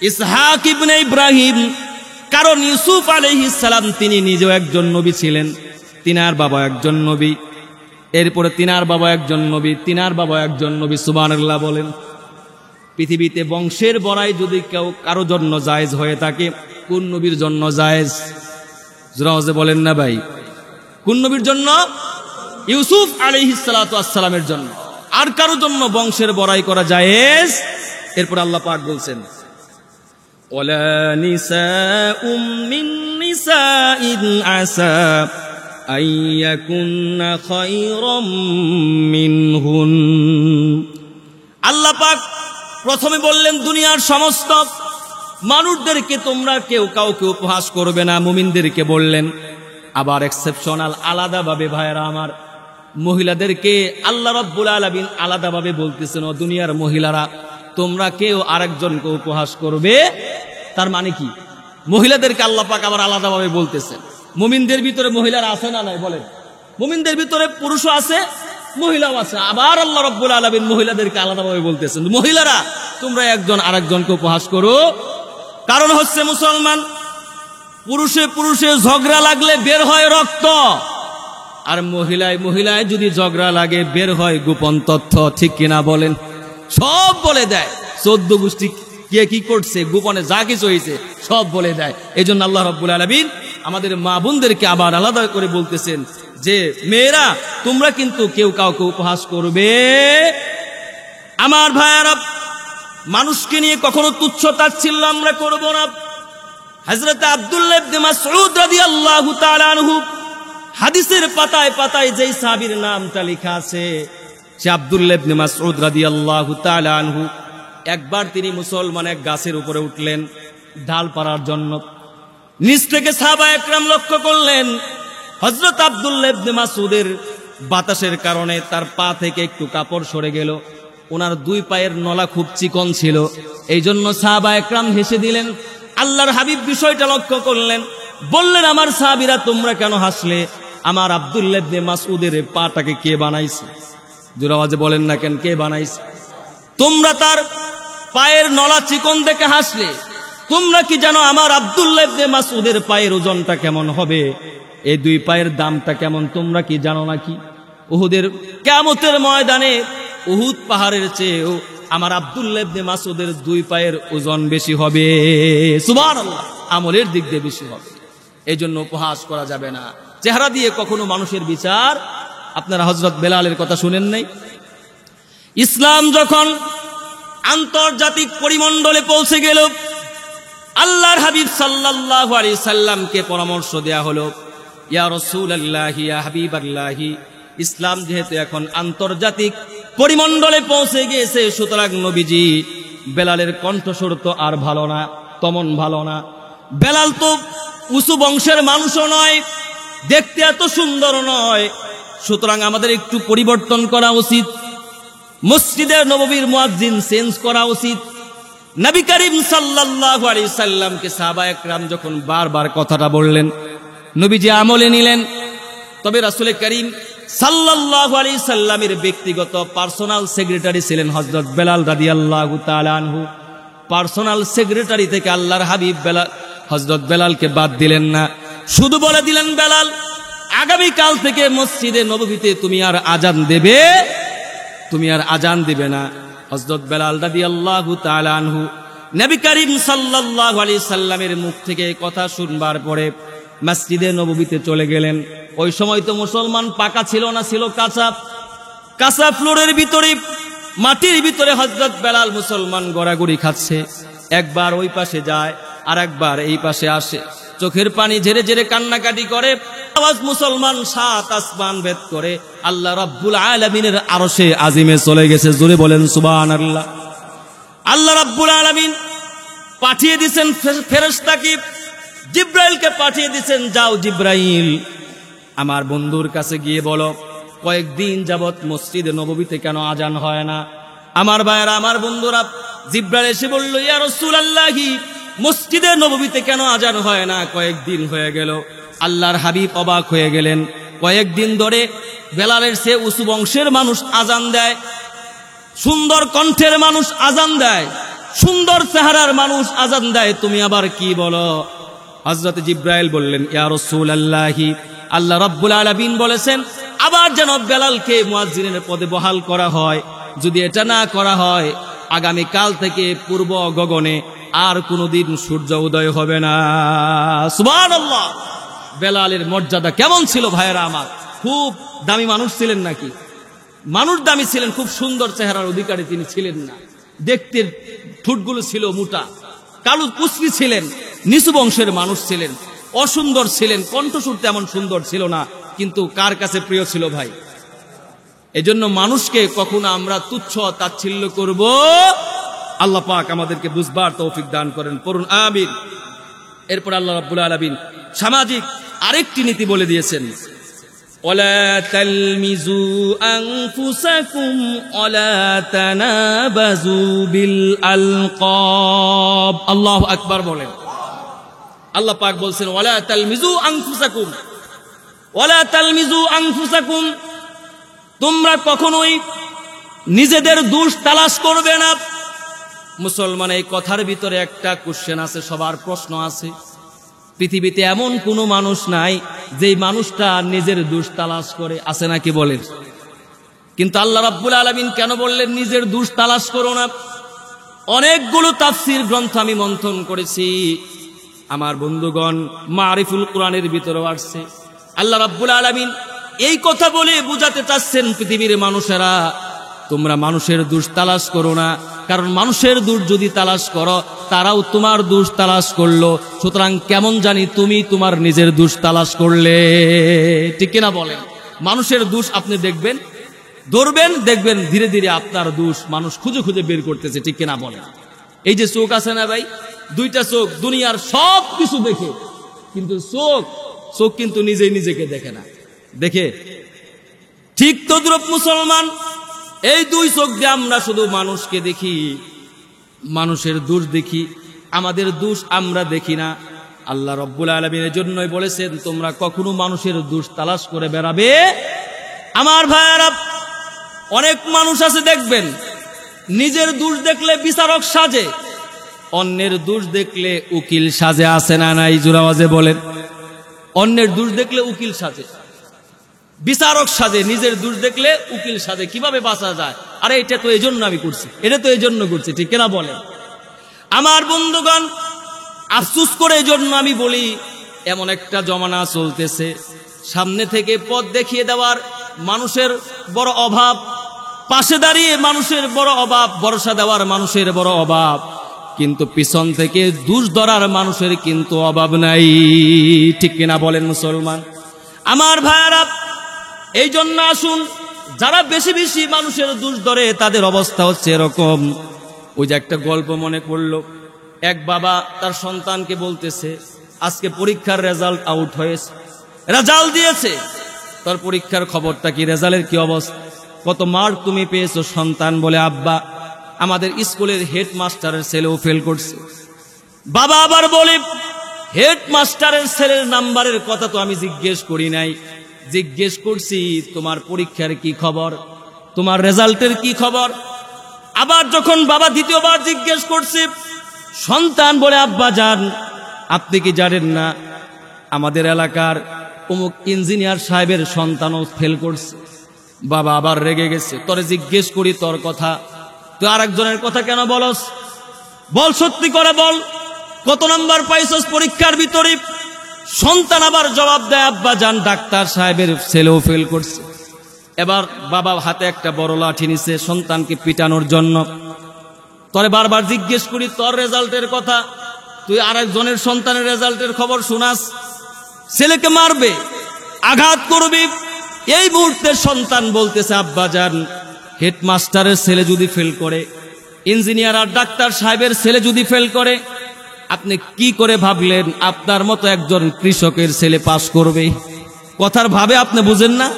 ইসহাক ইবনে ইব্রাহিম। কারণ ইউসুফ আলাইহিস সালাম তিনি নিজেও একজন নবী ছিলেন, তিনার বাবা একজন নবী, এরপরে তিনার বাবা একজন নবী, তিনার বাবা একজন নবী। সুবহানাল্লাহ বলেন। পৃথিবীতে বংশের বড়াই যদি কেউ কারো জন্য জায়েজ হয়ে থাকে, কোন নবীর জন্য জায়েজ? জোরে বলেন না ভাই, কোন নবীর জন্য? ইউসুফ আলাইহিস সালাতু ওয়াসসালামের জন্য, আর কারো জন্য বংশের বড়াই করা জায়েজ। এরপর আল্লাহ পাক বলছেন ওয়ালা নিসাউম মিন নিসাইন আসা আইয়াকুন্না খায়রাম মিনহুন। আল্লাহ পাক প্রথমে বললেন দুনিয়ার সমস্ত মানুষদেরকে তোমরা কেউ কাউকে উপহাস করবে না, মুমিনদেরকে বললেন। আবার এক্সেপশনাল আলাদাভাবে ভাইয়েরা আমার মহিলাদেরকে আল্লাহ রাব্বুল আলামিন আলাদাভাবে বলতেছেন, ও দুনিয়ার মহিলারা তোমরা কেউ আরেকজনকে উপহাস করবে। তার মানে কি? মহিলাদেরকে আল্লাহ পাক আবার আলাদাভাবে বলতেছেন। মুমিনদের ভিতরে মহিলারা আছে না নাই বলেন? মুমিনদের ভিতরে পুরুষও আছে, মহিলাও আছে। আবার আল্লাহ রাব্বুল আলামিন মহিলাদেরকে আলাদাভাবে বলতেছেন, মহিলারা তোমরা একজন আরেকজনকে উপহাস করো। কারণ হচ্ছে মুসলমান, পুরুষে পুরুষে ঝগড়া লাগলে বের হয় রক্ত, আর মহিলায় মহিলায় যদি ঝগড়া লাগে বের হয় গোপন তথ্য। ঠিক কিনা বলেন? সব বলে দেয়, 14 গোষ্ঠী কে কি করছে, গোপনে যা কিছু হয়েছে সব বলে দেয়। এই জন্য আল্লাহ রাব্বুল আলামিন আমাদের মা বোনদেরকে আবার আলাদা করে বলতেছেন যে মেয়েরা তোমরা কিন্তু কেউ কাউকে উপহাস করবে। আমার ভাইয়ারা, মানুষকে নিয়ে কখনো তুচ্ছ তাচ্ছিল্য আমরা করব না। হযরত আব্দুল্লাহ ইবনে মাসউদ রাদিয়াল্লাহু তাআলা আনহু, হাদিসের পাতায় পাতায় যেই সাহাবীর নামটা লেখা আছে, সে আব্দুল্লাহ ইবনে মাসউদ রাদিয়াল্লাহু তাআলা আনহু, একবার তিনি মুসলমান এক গাছের উপরে উঠলেন ডাল পাড়ার জন্য। নিচ থেকে সাহাবা একরাম লক্ষ্য করলেন হযরত আব্দুল্লাহ ইবনে মাসউদের বাতাসের কারণে তার পা থেকে একটু কাপড় সরে গেল। ওনার 2 পায়ের নলা খুব চিকন ছিল, এই জন্য সাহাবা একরাম হেসে দিলেন। আল্লাহর হাবিব বিষয়টা লক্ষ্য করলেন, বললেন আমার সাহাবীরা তোমরা কেন হাসলে? আমার আব্দুল্লাহ ইবনে মাসউদের পাটাকে কে বানাইছে? জোরে আওয়াজে বলেন না কেন, কে বানাইছে? তোমরা তার পায়ের নলা চিকন দেখে হাসলে, তোমরা কি জানো আমার আব্দুল্লাহ ইবনে মাসউদের পায়ের ওজনটা কেমন হবে? এই 2 পায়ের দামটা কেমন তোমরা কি জানো নাকি? উহুদের কিয়ামতের ময়দানে উহুদ পাহাড়ের চেয়েও আমার আব্দুল্লাহ ইবনে মাসউদের 2 পায়ের ওজন বেশি হবে। সুবহানাল্লাহ, আমলের দিক দিয়ে বেশি হবে। এই জন্য উপহাস করা যাবে না, চেহারা দিয়ে কখনো মানুষের বিচার। আপনারা হযরত বেলালের কথা শুনেন নাই? ইসলাম যখন আন্তর্জাতিক পরিমণ্ডলে পৌঁছে গেল, আল্লাহর হাবিব সাল্লাল্লাহু আলাইহি সাল্লামকে পরামর্শ দেয়া হলো, ইয়া রাসূলুল্লাহি ইয়া হাবিবাল্লাহি, ইসলাম যেহেতু এখন আন্তর্জাতিক পরিমণ্ডলে পৌঁছে গিয়েছে, সুতরাং নবীজি বেলালের কণ্ঠস্বর তো আর ভালো না, তেমন ভালো না। বেলাল তো উঁচু বংশের মানুষও নয়, দেখতে এত সুন্দর নয়, সুতরাং আমাদের একটু পরিবর্তন করা উচিত। মসজিদের নববীর মুয়াজ্জিন চেঞ্জ করা উচিত। নবী করিম সাল্লাল্লাহু আলাইহি সাল্লামকে সাহাবা একরাম যখন বারবার কথাটা বললেন, নবীজি আমলে নিলেন। তবে রাসূল করিম সাল্লাল্লাহু আলাইহি সাল্লামের ব্যক্তিগত পার্সোনাল সেক্রেটারি ছিলেন হযরত বেলাল রাদিয়াল্লাহু তাআলা আনহু। পার্সোনাল সেক্রেটারি থেকে আল্লাহর হাবিব বেলাল হযরত বেলালকে বাদ দিলেন না, শুধু বলে দিলেন বেলাল আগামী কাল থেকে মসজিদে নববীতে তুমি আর আজান দেবে, তুমি আর আজান দিবে না। হযরত বেলাল রাদিয়াল্লাহু তাআলা আনহু নবী করিম সাল্লাল্লাহু আলাইহি সাল্লামের মুখ থেকে কথা শুনবার পরে মসজিদে নববীতে চলে গেলেন। ওই সময় তো মুসলমান পাকা ছিল না, ছিল কাঁচা। কাঁচা ফ্লোরের ভিতরে, মাটির ভিতরে হযরত বেলাল মুসলমান গড়াগড়ি খাচ্ছে। একবার ওই পাশে যায় আর একবার এই পাশে আসে, চোখের পানি ঝেড়ে ঝেড়ে কান্নাকাটি করে। আওয়াজ মুসলমান 7 আসমান ভেদ করে আল্লাহ রাব্বুল আলামিনের আরশে আজিমে চলে গেছে। জোরে বলেন সুবহানাল্লাহ। আল্লাহ রাব্বুল আলামিন পাঠিয়ে দিয়েছেন ফেরেশতাকে, জিব্রাইলকে পাঠিয়ে দিয়েছেন, যাও জিব্রাইল আমার বন্ধুর কাছে গিয়ে বলো কয়েকদিন যাবত মসজিদে নববীতে কেন আজান হয় না। আমার ভাইয়েরা, আমার বন্ধুরা, জিব্রাইল এসে বলল, ইয়া রাসূলুল্লাহি মসজিদে নববীতে কেন আজান হয় না? কয়েকদিন হয়ে গেল। আল্লাহর হাবিব অবাক হয়ে গেলেন, কয়েকদিন ধরে বেলালের সে উঁচু বংশের মানুষ আজান দেয়, সুন্দর কণ্ঠের মানুষ আজান দেয়, সুন্দর চেহারার মানুষ আজান দেয়, তুমি আবার কি বলো? হযরত জিব্রাইল বললেন, ইয়া রাসূলুল্লাহি আল্লাহ রাব্বুল আলামিন বলেছেন আবার যেন বেলালকে মুয়াজ্জিনের পদে বহাল করা হয়। যদি এটা না করা হয়, আগামী কাল থেকে পূর্ব গগনে আর কোনোদিন সূর্য উদয় হবে না। সুবহানাল্লাহ। বেলালের মর্যাদা কেমন ছিল ভাইয়েরা আমার! খুব দামি মানুষ ছিলেন নাকি? মানুষ দামি ছিলেন, খুব সুন্দর চেহারার অধিকারী তিনি ছিলেন না। দেখতে ঠোঁটগুলো ছিল মোটা, কালো কুচরি ছিলেন, নিচু বংশের মানুষ ছিলেন, অসুন্দর ছিলেন, কণ্ঠস্বর তেমন সুন্দর ছিল না। কিন্তু কার কাছে প্রিয় ছিল ভাই? এজন্য মানুষকে কখনো আমরা তুচ্ছ তাচ্ছিল্য করব, আল্লাহ পাক আমাদেরকে বুঝবার তৌফিক দান করেন, পড়ুন আমিন। এরপর আল্লাহ রাব্বুল আলামিন সামাজিক আরেকটি নীতি বলে দিয়েছেন, ওয়ালা তালমিজু আনফুসাকুম ওয়ালা তানাবাজু বিল আলকাব। আল্লাহু আকবার বলেন। আল্লাহ পাক বলছেন ওয়ালা তালমিজু আনফুসাকুম, ওয়ালা তালমিজু আনফুসাকুম, তোমরা কখনোই নিজেদের দোষ তালাশ করবে না। মুসলমান, এই কথার ভিতরে একটা কোশ্চেন আছে, সবার প্রশ্ন আছে। পৃথিবীতে এমন কোনো মানুষ নাই যেই মানুষটা নিজের দোষ তালাশ করে, আছে নাকি বলেন? কিন্তু আল্লাহ রাব্বুল আলামিন কেন বললেন নিজের দোষ তালাশ করো না? অনেকগুলো তাফসীর গ্রন্থ আমি মন্থন করেছি আমার বন্ধুগণ, মারিফুল কোরআনের ভিতরেও আসছে। আল্লাহ রাব্বুল আলামিন এই কথা বলে বুঝাতে চাচ্ছেন, পৃথিবীর মানুষেরা তোমরা মানুষের দোষ তালাশ করো না, কারণ মানুষের দোষ যদি তালাশ করো তারাও তোমার দোষ তালাশ করলো, সুতরাং কেমন জানি তুমি তোমার নিজের দোষ তালাশ করলে। ঠিক কিনা বলেন? মানুষের দোষ আপনি দেখবেন, ধরবেন, দেখবেন ধীরে ধীরে আপনার দোষ মানুষ খুঁজে খুঁজে বের করতেছে। ঠিক কিনা বলেন? এই যে চোখ আছে না ভাই, দুইটা চোখ দুনিয়ার সব কিছু দেখে, কিন্তু চোখ কিন্তু নিজেই নিজেকে দেখে না, দেখে? ঠিক তদ্রূপ মুসলমান, এই দুই চোখ দিয়ে আমরা শুধু মানুষকে দেখি, মানুষের দোষ দেখি, আমাদের দোষ আমরা দেখি না। আল্লাহ রাব্বুল আলামিনের জন্যই বলেছেন তোমরা কখনো মানুষের দোষ তালাশ করে বেড়াবে। আমার ভাইয়েরা, অনেক মানুষ আছে দেখবেন নিজের দোষ দেখলে বিচারক সাজে, অন্যের দোষ দেখলে উকিল সাজে, আছে না নাই? জোরে আওয়াজে বলেন। অন্যের দোষ দেখলে উকিল সাজে, বিচারক সাজে, নিজের দোষ দেখলে উকিল সাজে। কিভাবে বাঁচা যায়? আরে এটা তো এই জন্য আমি করছি, এটা তো এই জন্য করছি। ঠিক কিনা বলেন? আমার বন্ধুগণ, আফসোস করে এই জন্য আমি বলি, এমন একটা জমানা চলতেছে, সামনে থেকে পথ দেখিয়ে দেওয়ার মানুষের বড় অভাব, পাশে দাঁড়িয়ে মানুষের বড় অভাব, ভরসা দেওয়ার মানুষের বড় অভাব, কিন্তু পিছন থেকে দোষ ধরার মানুষের কিন্তু অভাব নাই। ঠিক কিনা বলেন মুসলমান? আমার ভাইয়েরা, এই জন্য আসুন, যারা বেশি বেশি মানুষের দোষ ধরে তাদের অবস্থা হচ্ছে এরকম। ওই যে একটা গল্প মনে পড়লো, এক বাবা তার সন্তানকে বলতেছে আজকে পরীক্ষার রেজাল্ট আউট হয়েছে, রেজাল্ট দিয়েছে, তার পরীক্ষার খবরটা কি, রেজাল্টের কি অবস্থা, কত মার্ক তুমি পেয়েছো? সন্তান বলে আব্বা আমাদের স্কুলের হেডমাস্টারের ছেলেও ফেল করছে। বাবা আবার বলে হেডমাস্টারের ছেলের নাম্বারের কথা তো আমি জিজ্ঞেস করি নাই, জিজ্ঞেস করছি তোমার পরীক্ষার কি খবর, তোমার রেজাল্টের কি খবর। আবার যখন বাবা দ্বিতীয়বার জিজ্ঞেস করছে, সন্তান বলে আব্বা যান আপনি কি জানেন না আমাদের এলাকার অমুক ইঞ্জিনিয়ার সাহেবের সন্তানও ফেল করছে। বাবা আবার রেগে গেছে, তোরে জিজ্ঞেস করি তোর কথা, তুই আরেকজনের কথা কেন বলস? বল, সত্যি করে বল, কত নাম্বার পাইছস পরীক্ষার ভিতরে? সন্তান আবার জবাব দেয়, আব্বা যান ডাক্তার সাহেবের ছেলেও ফেল করছে। এবার বাবা হাতে একটা বড় লাঠি নিছে সন্তানকে পিটানোর জন্য। তোরে বারবার জিজ্ঞেস করি তোর রেজাল্টের কথা, তুই আরেকজনের সন্তানের রেজাল্টের খবর শোনাস, ছেলেকে মারবে, আঘাত করবি। এই মুহূর্তে সন্তান বলতেছে আব্বা যান হেডমাস্টারের ছেলে যদি ফেল করে, ইঞ্জিনিয়ার আর ডাক্তার সাহেবের ছেলে যদি ফেল করে, আপনি কি করে ভাবলেন আপনার মতো একজন কৃষকের ছেলে পাস করবে? কথার ভাবে আপনি বুঝেন না?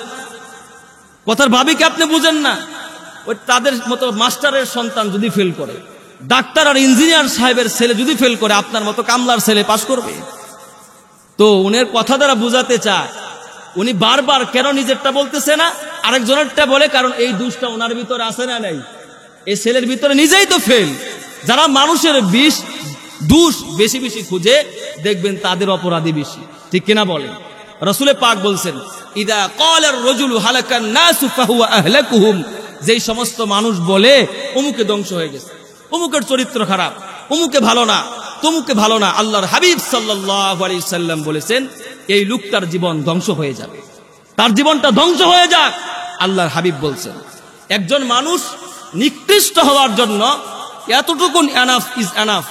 কথার ভাবি কি আপনি বুঝেন না? ওই তাদের মতো মাস্টারের সন্তান যদি ফেল করে, ডাক্তার আর ইঞ্জিনিয়ার সাহেবের ছেলে যদি ফেল করে, আপনার মতো কামলার ছেলে পাস করবে? তো উনের কথা দ্বারা বুঝাতে চায়, উনি বারবার কেন নিজেরটা বলতেছে না, আরেকজনেরটা বলে, কারণ এই দোষটা ওনার ভিতরে আছে না নাই? এই ছেলের ভিতরে নিজেই তো ফেল। যারা মানুষের দোষ বেশি বেশি খুঁজে, দেখবেন তাদের অপরাধী বেশি। ঠিক কিনা বলেন? রাসূল পাক বলছেন ইদা ক্বালার রাজুলু হালাকান নাসু ফাহুয়া আহলাকুহুম, যেই সমস্ত মানুষ বলে অমুকে ধ্বংস হয়ে গেছে, অমুকের চরিত্র খারাপ, অমুকে ভালো না, তমুকে ভালো না, আল্লাহর হাবিব সাল্লাল্লাহু আলাইহি সাল্লাম বলেছেন এই লোকটার জীবন ধ্বংস হয়ে যাবে। তার জীবনটা ধ্বংস হয়ে যাক। আল্লাহর হাবিব বলছেন একজন মানুষ নিকৃষ্ট হওয়ার জন্য এতটুকুন এনাফ ইজ এনাফ,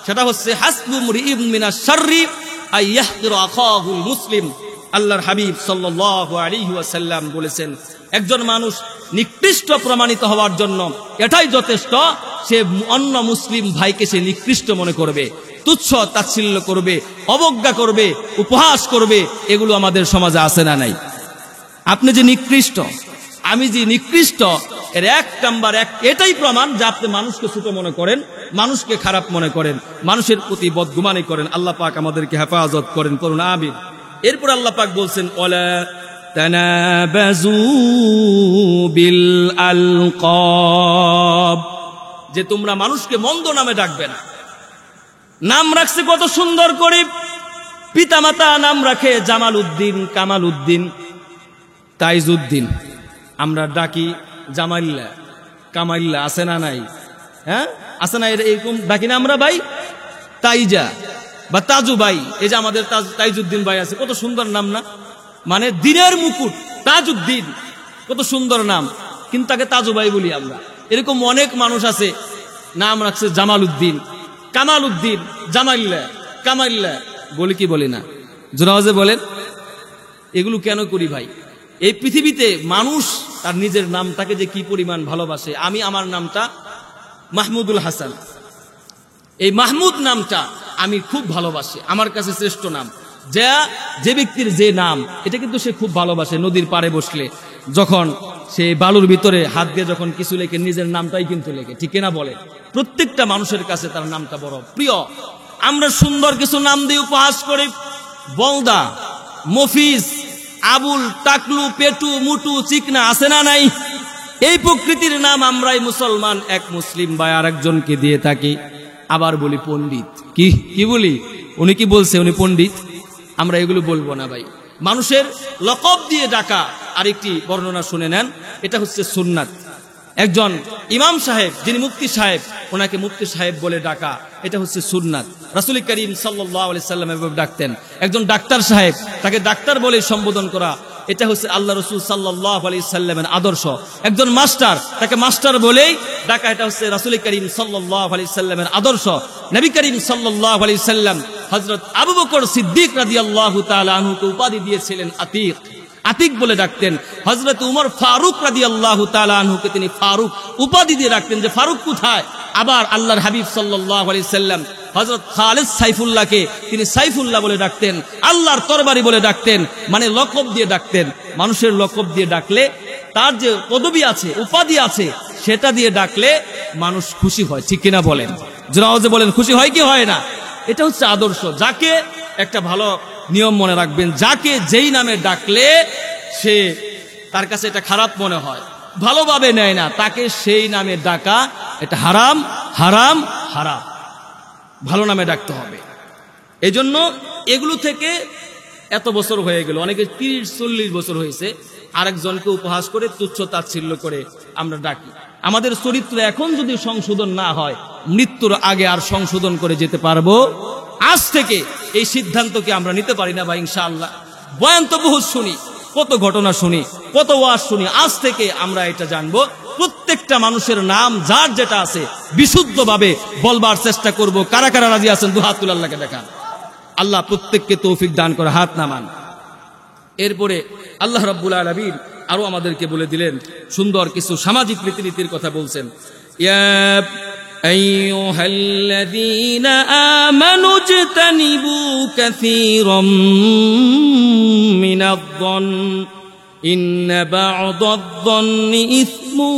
সেটা হচ্ছে হাসবু মুরইম মিনাশ শাররি আই ইয়াহকিরু আখাহুল মুসলিম। আল্লাহর হাবিব সাল্লাল্লাহু আলাইহি ওয়াসাল্লাম বলেছেন একজন মানুষ নিকৃষ্ট প্রমাণিত হওয়ার জন্য এটাই যথেষ্ট, সে অন্য মুসলিম ভাইকে সে নিকৃষ্ট মনে করবে, তুচ্ছ তাচ্ছিল্য করবে, অবজ্ঞা করবে, উপহাস করবে। এগুলো আমাদের সমাজে আছে না নাই? আপনি যে নিকৃষ্ট, আমি যে নিকৃষ্ট, এর এক নাম্বার এটাই প্রমাণ যে আপনি মানুষকে ছোট মনে করেন, মানুষকে খারাপ মনে করেন, মানুষের প্রতি বদগুমানি করেন। আল্লাহ পাক আমাদেরকে হেফাজত করেন, করুন আমিন। এরপর আল্লাহ পাক বলছেন ওয়ালা তানাবাজু বিল আলকাব, যে তোমরা মানুষকে মন্দ নামে ডাকবে না। নাম রাখছে কত সুন্দর করে, পিতামাতা নাম রাখে জামাল উদ্দিন, কামাল উদ্দিন, তাইজউদ্দিন, আমরা ডাকি জামাইল্লা, কামাইল্লা, আছে না নাই? হ্যাঁ আছে না? এরকম ডাকি না আমরা ভাই, তাইজা বা তাজু ভাই। এই যে আমাদের তাইজউদ্দিন ভাই আছে, কত সুন্দর নাম না? মানে দিনের মুকুট, তাজউদ্দিন, কত সুন্দর নাম, কিন্তু তাকে তাজু ভাই বলি আমরা। এরকম অনেক মানুষ আছে নাম রাখছে জামাল উদ্দিন, কামাল উদ্দিন, জামাইল্লা, কামাইল্লা, বলি কি বলি না? জোরাওয়াজে বলেন। এগুলো কেন করি ভাই? এই পৃথিবীতে মানুষ তার নিজের নামটাকে যে কি পরিমাণ ভালোবাসে। আমি আমার নামটা মাহমুদুল হাসান, এই মাহমুদ নামটা আমি খুব ভালোবাসি, আমার কাছে শ্রেষ্ঠ নাম। যে ব্যক্তির যে নাম, এটা কিন্তু সে খুব ভালোবাসে। নদীর পাড়ে বসলে যখন সে বালুর ভিতরে হাত দিয়ে যখন কিছু লেখে, নিজের নামটাই কিন্তু লেখে, ঠিক কিনা বলে? প্রত্যেকটা মানুষের কাছে তার নামটা বড় প্রিয়। আমরা সুন্দর কিছু নাম দিয়ে উপহাস করি, বলদা, মফিজ, আবুল, টাকলু, পেটু, মুটু, চিকনা, আছে না নাই? এই প্রকৃতির নাম আমরাই মুসলমান এক মুসলিম ভাই আরেকজনকে দিয়ে থাকি। আবার বলি পণ্ডিত, কি বলি? উনি কি বলছে? উনি পণ্ডিত। আমরা এগুলো বলবো না ভাই। মানুষের লকব দিয়ে ডাকা আরেকটি বর্ণনা শুনে নেন, এটা হচ্ছে সুন্নাত। একজন ইমাম সাহেব, যিনি মুফতি সাহেব, ওনাকে মুফতি সাহেব বলে ডাকা, এটা হচ্ছে সুন্নাত। রাসূল করিম সাল্লাল্লাহু আলাইহি সাল্লাম এভাবে ডাকতেন। একজন ডাক্তার সাহেব, তাকে ডাক্তার বলে সম্বোধন করা, এটা হচ্ছে আল্লাহ রাসূল সাল্লাল্লাহু আলাইহি সাল্লামের আদর্শ। একজন মাস্টার, তাকে মাস্টার বলেই ডাকা, এটা হচ্ছে রাসূল করিম সাল্লাল্লাহু আলাইহি সাল্লামের আদর্শ। নবী করিম সাল্লাল্লাহু আলাইহি সাল্লাম হযরত আবু বকর সিদ্দিক রাদিয়াল্লাহু তাআলা আনহুকে উপাধি দিয়েছিলেন আতিক, আতিক বলে ডাকতেন। হযরত উমর ফারুক রাদিয়াল্লাহু তাআলা আনহুকে তিনি ফারুক উপাধি দিয়ে ডাকতেন, যে ফারুক কোথায়। আবার আল্লাহর হাবিব সাল্লাল্লাহু আলাইহি সাল্লাম হযরত খালিদ সাইফুল্লাহকে তিনি সাইফুল্লাহ বলে ডাকতেন, আল্লাহর তরবারি বলে ডাকতেন, মানে লকব দিয়ে ডাকতেন। মানুষের লকব দিয়ে ডাকলে, তার যে পদবি আছে, উপাধি আছে, সেটা দিয়ে ডাকলে মানুষ খুশি হয়, ঠিক কিনা বলেন? জোরাওয়াজে বলেন, খুশি হয় কি হয় না? এটা হচ্ছে আদর্শ। যাকে একটা ভালো নিয়ম মনে রাখবেন, যাকে যেই নামে ডাকলে সে তার কাছে এটা খারাপ মনে হয়, ভালোভাবে নেয় না, তাকে সেই নামে ডাকা এটা হারাম, হারাম, হারাম। ভালো নামে ডাকতে হবে। এই জন্য এগুলো থেকে এত বছর হয়ে গেল, অনেকে 30-40 বছর হয়েছে, আরেকজনকে উপহাস করে, তুচ্ছ তাচ্ছিল্য করে আমরা ডাকি। আমাদের চরিত্র এখন যদি সংশোধন না হয়, মৃত্যুর আগে আর সংশোধন করে যেতে পারবো? আজ থেকে এই সিদ্ধান্তকে আমরা নিতে পারি না ভাই, ইনশাআল্লাহ। বয়ান তো বহুত শুনি, কত ঘটনা শুনি, কত ওয়াজ শুনি। আজ থেকে আমরা এটা জানবো, প্রত্যেকটা মানুষের নাম যার যেটা আছে বিশুদ্ধভাবে বলবার চেষ্টা করব। কারা কারা রাজি আছেন? দুহাত তুলে আল্লাহকে দেখান। আল্লাহ প্রত্যেককে তৌফিক দান করে, হাত নামান। এরপরে আল্লাহ রাব্বুল আলামিন আরো আমাদেরকে বলে দিলেন, সুন্দর কিছু সামাজিক রীতিনীতির কথা বলছেন। ইয়া আইয়ুহাল্লাযীনা আমানু ইজতানিবু কাসীরাম মিনায-যন্ন ইন্না বা'দায-যন্নি ইসমু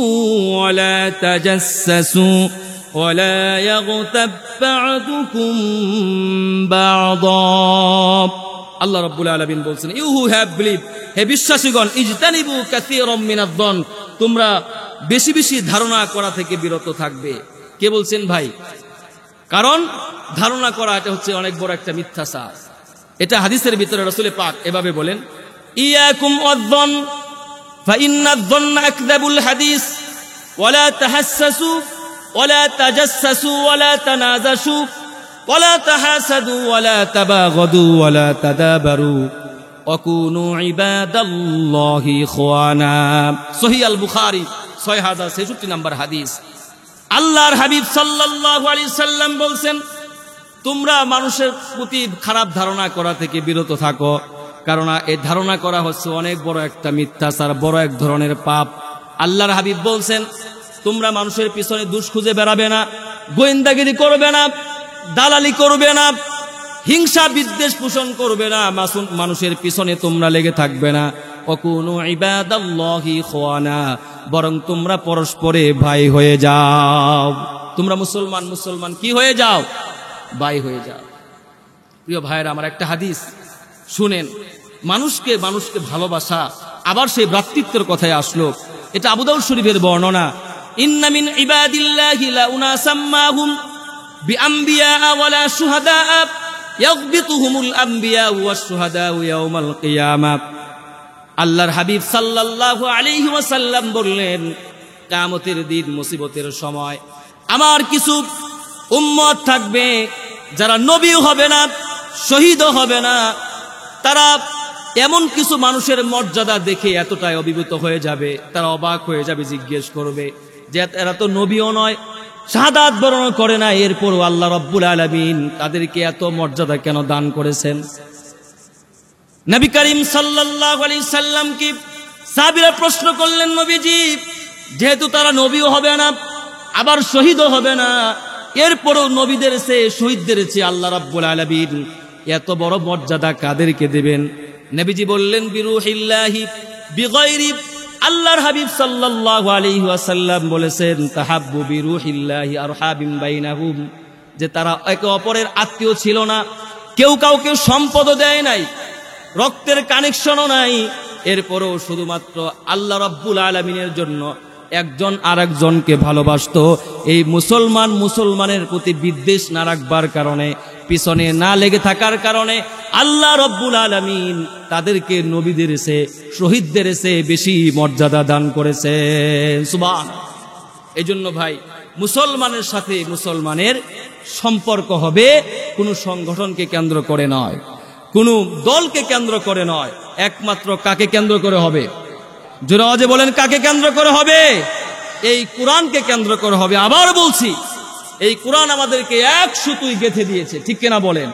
ওয়া লা তাজাসসু ওয়া লা ইয়াগতাব বা'দুকুম বা'দা। আল্লাহ রাব্বুল আলামিন বলছেন, ইউ হু হ্যাভ বিলিভ, হে বিশ্বাসীগণ, ইজতানিবু কাসীরাম মিনায-যন্ন, তোমরা বেশি বেশি ধারণা করা থেকে বিরত থাকবে। কে বলছেন ভাই? কারণ ধারণা করা এটা হচ্ছে অনেক বড় একটা মিথ্যাচার। এটা হাদিসের ভিতরে রাসূল পাক এভাবে বলেন, ইয়াকুম ওয়ায-যন্ন ফাইন্নায-যন্না আকযাবুল হাদিস ওয়া লা তাহাসসু ওয়া লা তাজাসসু ওয়া লা তানাজাশু ওয়া লা তাহাসাদু ওয়া লা তাবাগাদু ওয়া লা তাদাবারু ওয়াকুনু ইবাদাল্লাহি ইখওয়ানা। সহিহ আল বুখারী 6066 নম্বর হাদিস। আল্লাহর হাবিব সাল্লাল্লাহু আলাইহি সাল্লাম বলছেন, তোমরা মানুষের প্রতি খারাপ ধারণা করা থেকে বিরত থাকো, কারণ এই ধারণা করা হচ্ছে অনেক বড় একটা মিথ্যাচার, বড় এক ধরনের পাপ। আল্লাহর হাবিব বলছেন, তোমরা মানুষের পিছনে দুষ খুঁজে বেড়াবে না, গোয়েন্দাগিরি করবে না, দালালি করবে না, হিংসা বিদ্বেষ পোষণ করবে না, মানুষের পিছনে তোমরা লেগে থাকবে না। ওয়াকুনু ইবাদাল্লাহি ইখওয়ানা, বরং তোমরা পরস্পরে ভাই হয়ে যাও। তোমরা মুসলমান কি হয়ে যাও? ভাই হয়ে যাও। প্রিয় ভাইয়েরা, আমার একটা হাদিস শুনেন। মানুষকে ভালোবাসা, আবার সেই ভ্রাতৃত্বের কথায় আসলো। এটা আবু দাউদ শরীফের বর্ণনা। ইন্না মিন ইবাদিল্লাহি লা উনাসাম্মাহুম বিআম্বিয়া ওয়ালা শুহাদা ইয়াগবিতুহুমুল আম্বিয়া ওয়াশ শুহাদা ইয়াউমাল কিয়ামাহ। আল্লাহর হাবিব সাল্লাল্লাহু আলাইহি ওয়াসাল্লাম বললেন, কিয়ামতের দিন, মুসিবতের সময় আমার কিছু উম্মত থাকবে যারা নবী হবে না, শহীদ হবে না। তারা এমন কিছু মানুষের মর্যাদা দেখে এতটাই অভিভূত হয়ে যাবে, তারা অবাক হয়ে যাবে, জিজ্ঞেস করবে যে এরা তো নবীও নয়, শাহাদাত বরণ করে না, এরপরও আল্লাহ রাব্বুল আলামিন তাদেরকে এত মর্যাদা কেন দান করেছেন? নবী করিম সাল্লাল্লাহু আলাইহি সাল্লাম কি সাহাবীরা প্রশ্ন করলেন, নবীজি, যেহেতু তারা নবীও হবে না, আবার শহীদও হবে না, এরপরও নবীদের চেয়ে শহীদদের চেয়ে আল্লাহ রাব্বুল আলামিন এত বড় মর্যাদা কাদেরকে দেবেন? নবীজি বললেন, বিরুহিল্লাহি বিগাইরি। আল্লাহর হাবিব সাল্লাল্লাহু আলাইহি ওয়াসাল্লাম বলেছেন, তাহাব্বু বিরুহিল্লাহি আরহাবিম বাইনাহুম, যে তারা একে অপরের আত্মীয় ছিল না, কেউ কাউকে সম্পদও দেয় নাই, রক্তের কানেকশনও নাই, এরপরও শুধুমাত্র আল্লাহ রাব্বুল আলামিনের জন্য একজন আরেকজনকে ভালোবাসতো। এই মুসলমানের প্রতি বিদ্বেষ না রাখবার কারণে, পিছনে না লেগে থাকার কারণে আল্লাহ রাব্বুল আলামিন তাদেরকে নবীদের চেয়ে, শহীদদের চেয়ে বেশি মর্যাদা দান করেছেন। সুবহানাল্লাহ। এই জন্য ভাই, মুসলমানের সাথে মুসলমানের সম্পর্ক হবে কোনো সংগঠনকে কেন্দ্র করে নয়, কোনো দলকে কেন্দ্র করে নয়, একমাত্র কাকে কেন্দ্র করে হবে? জোরে আওয়াজে বলেন, কাকে কেন্দ্র করে হবে? এই কোরআনকে কেন্দ্র করে হবে। আবার বলছি, এই কোরআন আমাদেরকে এক সুতুই গেঁথে দিয়েছে, ঠিক কিনা বলেন?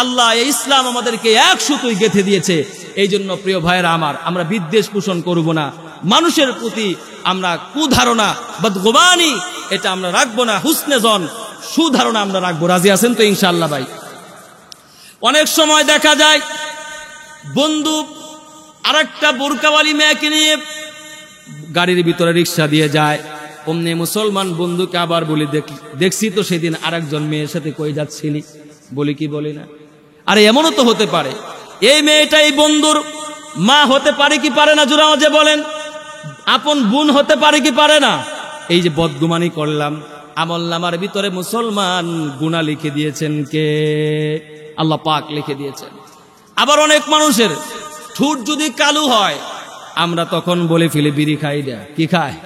আল্লাহ এই ইসলাম আমাদেরকে এক সুতুই গেঁথে দিয়েছে। এই জন্য প্রিয় ভাইয়েরা আমার, আমরা বিদ্বেষ পোষণ করব না, মানুষের প্রতি আমরা কুধারণা, বদগুমানি, এটা আমরা রাখবো না, হুসনে জন, সুধারণা আমরা রাখবো। রাজি আছেন তো ইনশাআল্লাহ ভাই? অনেক সময় দেখা যায় বন্ধু আরেকটা বোরকাওয়ালি মেয়েকে নিয়ে গাড়ির ভিতরে রিক্সা দিয়ে যায়, অমনি মুসলমান বন্ধুকে আবার বলি, দেখছি তো সেদিন আরেকজন মেয়ের সাথে কই যাচ্ছিলি, বলি কি বলি না? আরে এমনও তো হতে পারে এই মেয়েটা এই বন্ধুর মা হতে পারে কি পারে না? জোরে আওয়াজে বলেন, আপন বোন হতে পারে কি পারে না? এই যে বদগুমানি করলাম, আমলনামার ভিতরে মুসলমান গুনাহ লিখে দিয়েছেন কে? আল্লাহ পাক লিখে দিয়েছেন। আবার অনেক মানুষের ঠোঁট যদি কালো হয়, আমরা তখন বলে ফেলি বিড়ি খাই না, কি খায়?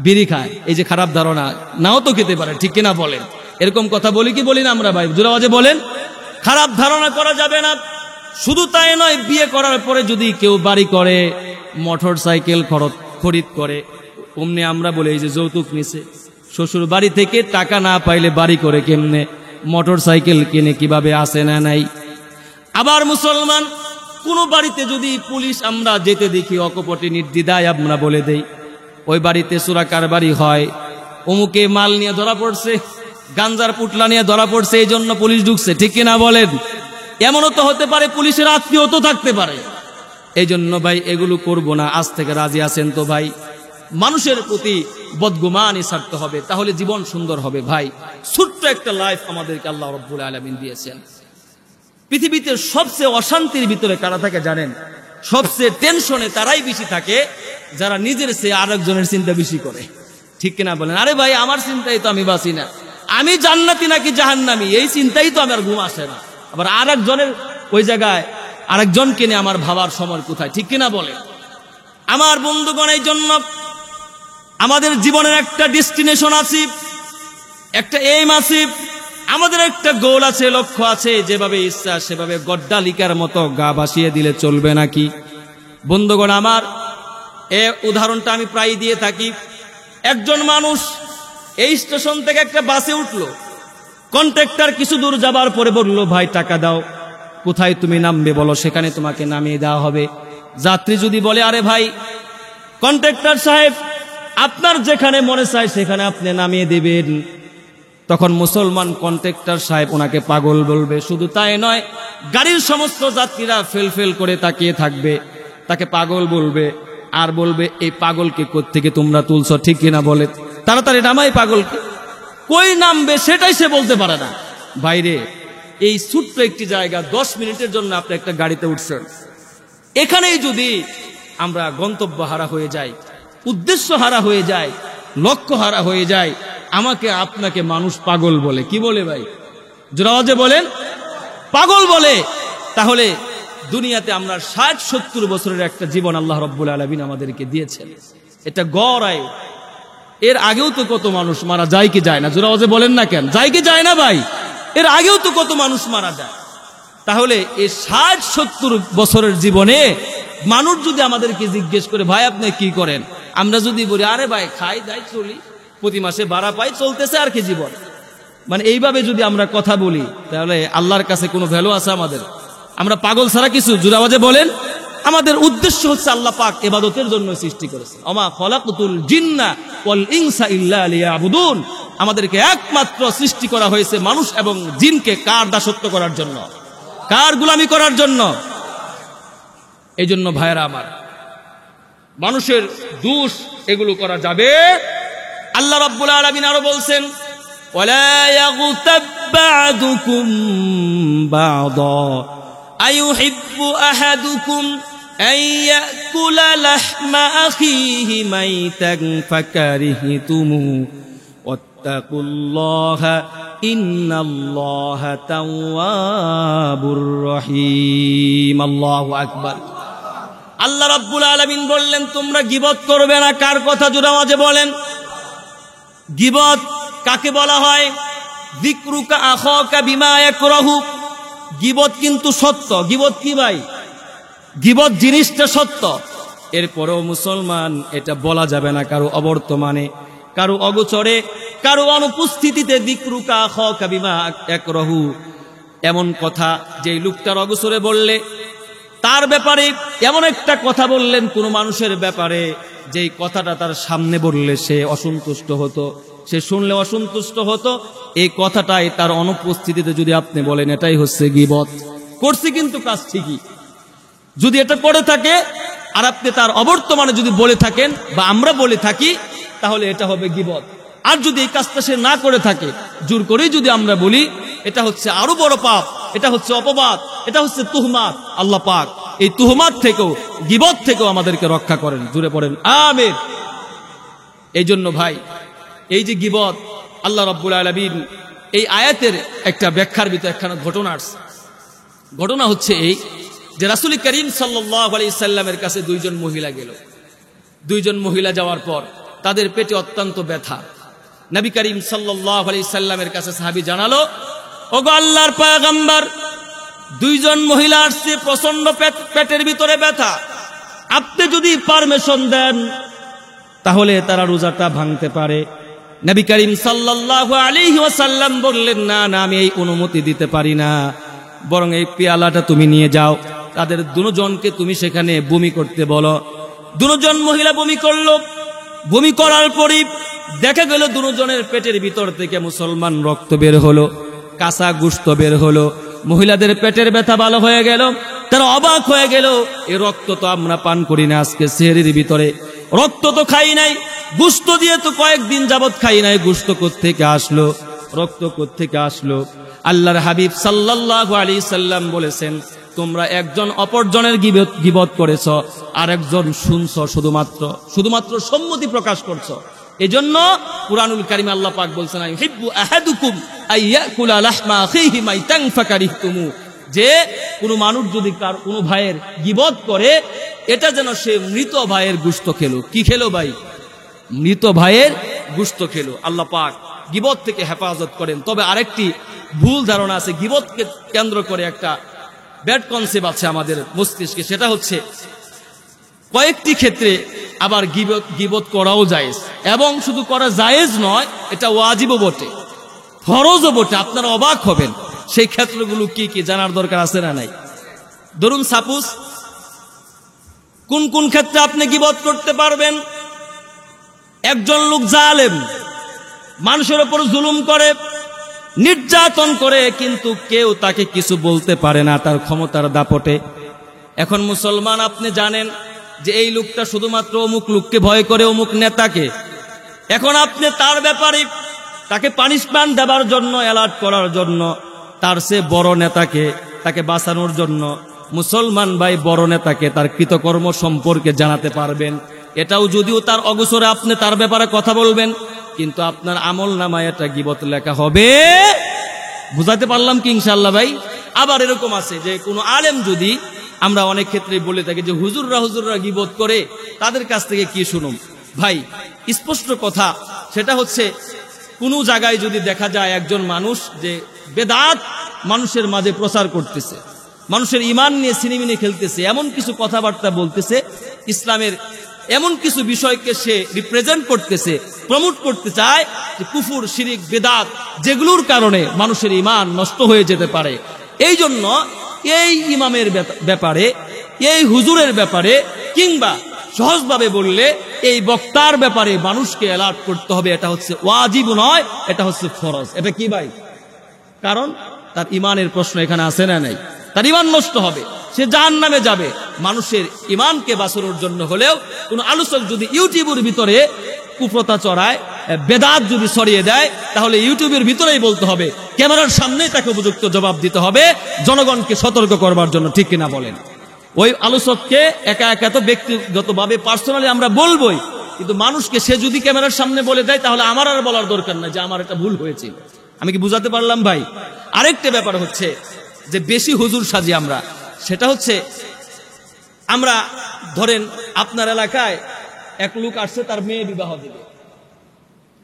বিড়ি খায়। এই যে খারাপ ধারণা, নাও তো খেতে পারে, ঠিক কিনা বলেন? এরকম কথা বলি কি বলি না আমরা ভাই? জোরে আওয়াজে বলেন। খারাপ ধারণা করা যাবে না। শুধু তাই নয়, বিয়ে করার পরে যদি কেউ বাড়ি করে, মোটর সাইকেল খরিদ করে, অমনি আমরা বলি এই যে যৌতুক নিছে, শ্বশুর বাড়ি থেকে টাকা না পাইলে বাড়ি করে কেমনে, মোটর সাইকেল কিনে কিভাবে, আসে না নাই? আবার মুসলমান কোন বাড়িতে যদি পুলিশ আমরা যেতে দেখি, অকপটে নির্দ্বিধায় আমরা বলে দেই ওই বাড়িতে চোরা কারবারি হয়, অমুকে মাল নিয়ে ধরা পড়ছে, গাঞ্জার পুটলা নিয়ে ধরা পড়ছে, এই জন্য পুলিশ ঢুকছে, ঠিক কিনা বলেন? এমনও তো হতে পারে পুলিশের আত্মীয় তো থাকতে পারে। এই জন্য ভাই এগুলো করব না। আজ থেকে রাজি আছেন তো ভাই? মানুষের প্রতি বদগুমানি ছাড়তে হবে, তাহলে জীবন সুন্দর হবে। ভাই, ছোট্ট একটা লাইফ আমাদেরকে আল্লাহ রাব্বুল আলামিন দিয়েছেন। পৃথিবীতে সবচেয়ে অশান্তির ভিতরে কারা থাকে জানেন? সবচেয়ে টেনশনে তারাই বেশি থাকে যারা নিজের চেয়ে আরেকজনের চিন্তা বেশি করে, ঠিক কিনা বলেন? আরে ভাই, আমার চিন্তাই তো আমি বাঁচি না, আমি জান্নাতি নাকি জাহান্নামী, এই চিন্তাই তো আমার ঘুম আসে না। আবার আরেকজনের ওই জায়গায় আরেকজনকে নিয়ে আমার ভাবার সময় কোথায়, ঠিক কিনা বলে? আমার বন্ধুগণ, এই জন্য আমাদের জীবনের একটা ডেস্টিনেশন আছে, একটা এইম আছে, আমাদের একটা গোল আছে, লক্ষ্য আছে, যেভাবে ইচ্ছা সেভাবে গড্ডালিকার মতো গা ভাসিয়ে দিলে চলবে নাকি? বন্ধুগণ আমার, এ উদাহরণটা আমি প্রায় দিয়ে থাকি। একজন মানুষ এই স্টেশন থেকে একটা বাসে উঠলো, কন্ট্রাক্টর কিছু দূর যাবার পরে বলল, ভাই টাকা দাও, কোথায় তুমি নামবে বলো, সেখানে তোমাকে নামিয়ে দেওয়া হবে। যাত্রী যদি বলে, আরে ভাই কন্ট্রাক্টর সাহেব, আপনার যেখানে মনে চায় সেখানে আপনি নামিয়ে দিবেন, তখন মুসলমান কন্ট্রাক্টর সাহেব ওনাকে পাগল বলবে। শুধু তাই নয়, গাড়ির সমস্ত যাত্রীরা ফেল করে তাকিয়ে থাকবে, তাকে পাগল বলবে, আর বলবে এই পাগলকে কোত্থেকে তোমরা তুলছো, ঠিক কিনা বলে, তাড়াতাড়ি নামাই পাগলকে। কই নামবে সেটাই সে বলতে পারে না। বাইরে এই ছোট্ট একটি জায়গা, 10 মিনিটের জন্য আপনি একটা গাড়িতে উঠছেন, এখানেই যদি আমরা গন্তব্য হারা হয়ে যাই, উদ্দেশ্য হারা হয়ে যায়, লক্ষ্য হারা হয়ে যায়, আমাকে আপনাকে মানুষ পাগল বলে। কি বলে ভাই? জোরাওয়াজে বলেন, পাগল বলে। তাহলে দুনিয়াতে আমরা 60-70 বছরের একটা জীবন আল্লাহ রাব্বুল আলামিন আমাদেরকে দিয়েছেন, এটা গড় আয়ু। এর আগেও তো কত মানুষ মারা যায় কি যায় না? জোরাওয়াজে বলেন না কেন, যায় কি যায় না ভাই? এর আগেও তো কত মানুষ মারা যায়। তাহলে এই 60-70 বছরের জীবনে মানুষ যদি আমাদেরকে জিজ্ঞেস করে, ভাই আপনি কি করেন, আমরা যদি বলি, আরে ভাই খাই দাই চলি, প্রতি মাসে ভাড়া পাই, চলতেছে আর কি জীবন, মানে এইভাবে যদি আমরা কথা বলি, তাহলে আল্লাহর কাছে কোনো ভ্যালু আছে আমাদের? আমরা পাগল ছাড়া কিছু? জোরে আওয়াজে বলেন। আমাদের উদ্দেশ্য হচ্ছে আল্লাহ পাক ইবাদতের জন্য সৃষ্টি করেছেন। ওমা খলাকতুল জিন্না ওয়াল ইনসা ইল্লা লিয়াবুদুন। আমাদেরকে একমাত্র সৃষ্টি করা হয়েছে মানুষ এবং জিনকে কার দাসত্ব করার জন্য, কার গোলামি করার জন্য। এই জন্য ভাইরা আমার, মানুষের দোষ এগুলো করা যাবে। আল্লাহ রাব্বুল আলামিন আরো বলছেন, ওয়ালা ইয়াগতাব বা'দুকুম বা'দা আইয়ুহিব্বু আহাদুকুম আন ইয়াকুলা লাহমা আখিহি মাইতান ফাকারিহতুমু ওয়াত্তাকুল্লাহা ইন্নাল্লাহা তাওয়াবুর রহিম। আল্লাহু আকবার। আল্লাহ রাব্বুল আলামিন বললেন, তোমরা গীবত করবে না। কার কথা জোরে আওয়াজে বলেন? গীবত কাকে বলা হয়? যিকরুকা আখাকা বিমা ইয়াকরাহু। গীবত কিন্তু সত্য। গীবত কি ভাই? গীবত জিনিসটা সত্য, এরপরেও মুসলমান এটা বলা যাবে না কারো অবর্তমানে, কারো অগোচরে, কারো অনুপস্থিতিতে। যিকরুকা আখাকা বিমা ইয়াকরাহু, এমন কথা যে লোকটার অগোচরে বললে, তার ব্যাপারে এমন একটা কথা বললেন কোন মানুষের ব্যাপারে, যেই কথাটা তার সামনে বললে সে অসন্তুষ্ট হতো, সে শুনলে অসন্তুষ্ট হতো। এই কথাটাই তার অনুপস্থিতিতে যদি আপনি বলেন, এটাই হচ্ছে গীবত। করছি কিন্তু কাজ ঠিকই। যদি এটা করে থাকে আর আপনি তার অবর্তমানে যদি বলে থাকেন বা আমরা বলে থাকি, তাহলে এটা হবে গীবত। আর যদি এই কাজটা সে না করে থাকে, জোর করেই যদি আমরা বলি, এটা হচ্ছে আরো বড় পাপ, এটা হচ্ছে অপবাদ, এটা হচ্ছে তুহমাত। আল্লাহ পাক এই তুহমাত থেকেও, গীবত থেকেও আমাদেরকে রক্ষা করেন। জুড়ে পড়েন আমিন। এই জন্য ভাই, এই যে গীবত, আল্লাহ রাব্বুল আলামিন এই আয়াতের একটা ব্যাখ্যার ভিতরে একখানা ঘটনা আসছে। ঘটনা হচ্ছে এই যে রাসূল করিম সাল্লাল্লাহু আলাইহি সাল্লামের কাছে দুইজন মহিলা গেল। দুইজন মহিলা যাওয়ার পর তাদের পেটে অত্যন্ত ব্যথা। নবী করিম সাল্লাল্লাহু আলাইহি সাল্লামের কাছে সাহাবী জানালো, ওগো আল্লাহর পয়গম্বর, দুইজন মহিলা আসছে, প্রচন্ড পেটের ভিতরে ব্যথা, আপনি যদি পারমিশন দেন তাহলে তারা রোজাটা ভাঙতে পারে। নবী করিম সাল্লাল্লাহু আলাইহি ওয়াসাল্লাম বললেন, না না, আমি এই অনুমতি দিতে পারি না, বরং এই পেয়ালাটা তুমি নিয়ে যাও, তাদের দুজনকে তুমি সেখানে বমি করতে বলো। দুজন মহিলা বমি করলো। বমি করার পরই দেখা গেল দুজনের পেটের ভিতর থেকে মুসলমান রক্ত বের হলো, কাঁচা গোশত বের হলো। মহিলাদের পেটের ব্যথা ভালো হয়ে গেল। তারা অবাক হয়ে গেল, এই রক্ত তো আমরা পান করি না আজকে সেহরির ভিতরে, রক্ত তো খাই নাই, গোশত দিয়ে তো কয়েকদিন যাবত খাই নাই, গোশত কোত্থেকে আসলো, রক্ত কোত্থেকে আসলো? আল্লাহর হাবিব সাল্লাল্লাহু আলাইহি সাল্লাম বলেছেন, তোমরা একজন অপরজনের গীবত করেছ, আর একজন শুনছো, শুধুমাত্র সম্মতি প্রকাশ করছো। এজন্য কুরআনুল কারীমে আল্লাহ পাক বলছেন, ইউহিব্বু আহাদুকুম আইয়াকুলা লাহমা আখিহি মাইতান ফাকারিহতুমু, যে কোন মানুষ যদি কার কোন ভাইয়ের গীবত করে, এটা যেন সে মৃত ভাইয়ের গোশত খেলো। কি খেলো ভাই? মৃত ভাইয়ের গোশত খেলো। আল্লাহ পাক গীবত থেকে হেফাজত করেন। তবে আরেকটি ভুল ধারণা আছে, গীবতকে কেন্দ্র করে একটা ব্যাড কনসেপ্ট আছে আমাদের মস্তিষ্কে, সেটা হচ্ছে কয়েকটি ক্ষেত্রে আবার গীবত করাও জায়েজ, এবং শুধু করা জায়েজ নয়, এটা ওয়াজিবও বটে, ফরজও বটে। আপনারা অবাক হবেন সেই ক্ষেত্রগুলো কি কি জানার দরকার আছে না নাই? ধরুন সাপোজ কোন কোন ক্ষেত্রে আপনি গীবত করতে পারবেন। একজন লোক জালেম, মানুষের উপর জুলুম করে, নির্যাতন করে, কিন্তু কেউ তাকে কিছু বলতে পারে না তার ক্ষমতার দাপটে। এখন মুসলমান আপনি জানেন যে এই লোকটা শুধুমাত্র অমুক লোককে ভয় করে, অমুক নেতাকে। এখন আপনি তার ব্যাপারে তাকে পানিশমেন্ট দেওয়ার জন্য, অ্যালার্ট করার জন্য, তার সে বড় নেতাকে তাকে বাঁচানোর জন্য মুসলমান ভাই বড় নেতাকে তার কৃতকর্ম সম্পর্কে জানাতে পারবেন। এটাও যদিও তার অগোচরে আপনি তার ব্যাপারে কথা বলবেন, কিন্তু আপনার আমল নামায় এটা গীবত লেখা হবে। বুঝাতে পারলাম কি ইনশাআল্লাহ ভাই? আবার এরকম আছে যে কোনো আলেম যদি, আমরা অনেক ক্ষেত্রে বলে থাকি যে হুজুররা গীবত করে, তাদের কাছ থেকে কি শুনুন ভাই? স্পষ্ট কথা, সেটা হচ্ছে কোনো জায়গায় যদি দেখা যায় একজন মানুষ যে বেদাত মানুষের মাঝে প্রচার করতেছে, মানুষের ইমান নিয়ে সিনেমিনে খেলতেছে, এমন কিছু কথাবার্তা বলতেছে, ইসলামের এমন কিছু বিষয়কে সে রিপ্রেজেন্ট করতেছে, প্রমোট করতে চায় যে কুফর, শিরিক, বেদাত, যেগুলোর কারণে মানুষের ইমান নষ্ট হয়ে যেতে পারে। এই জন্য এই ইমামের ব্যাপারে, এই হুজুরের ব্যাপারে, কিংবা সহজভাবে বললে এই বক্তার ব্যাপারে মানুষকে অ্যালার্ট করতে হবে। এটা হচ্ছে ওয়াজিব নয়, এটা হচ্ছে ফরজ। এটা কি ভাই? কারণ তার ইমানের প্রশ্ন এখানে আসে না নাই, তার ইমান নষ্ট হবে, সে জাহান্নামে যাবে। মানুষের ইমানকে বাঁচানোর জন্য হলেও কোন আলোচক যদি ইউটিউবের ভিতরে কুপ্রথা চড়ায়, বেদাত যদি ছড়িয়ে দেয়, তাহলে ইউটিউবের ভিতরেই বলতে হবে, ক্যামেরার সামনেই তাকে উপযুক্ত জবাব দিতে হবে, জনগণকে সতর্ক করবার জন্য। ঠিক কিনা বলেন? ওই আলোচককে একা একা তো ব্যক্তিগতভাবে পার্সোনালি আমরা বলবোই, কিন্তু মানুষকে সে যদি ক্যামেরার সামনে বলে দেয়, তাহলে আমার আর বলার দরকার নাই যে আমার এটা ভুল হয়েছিল। আমি কি বুঝাতে পারলাম ভাই? আরেকটা ব্যাপার হচ্ছে যে বেশি হুজুর সাজি আমরা, সেটা হচ্ছে আমরা ধরেন আপনার এলাকায় এক লোক আসছে, তার মেয়ে বিবাহ দিবে,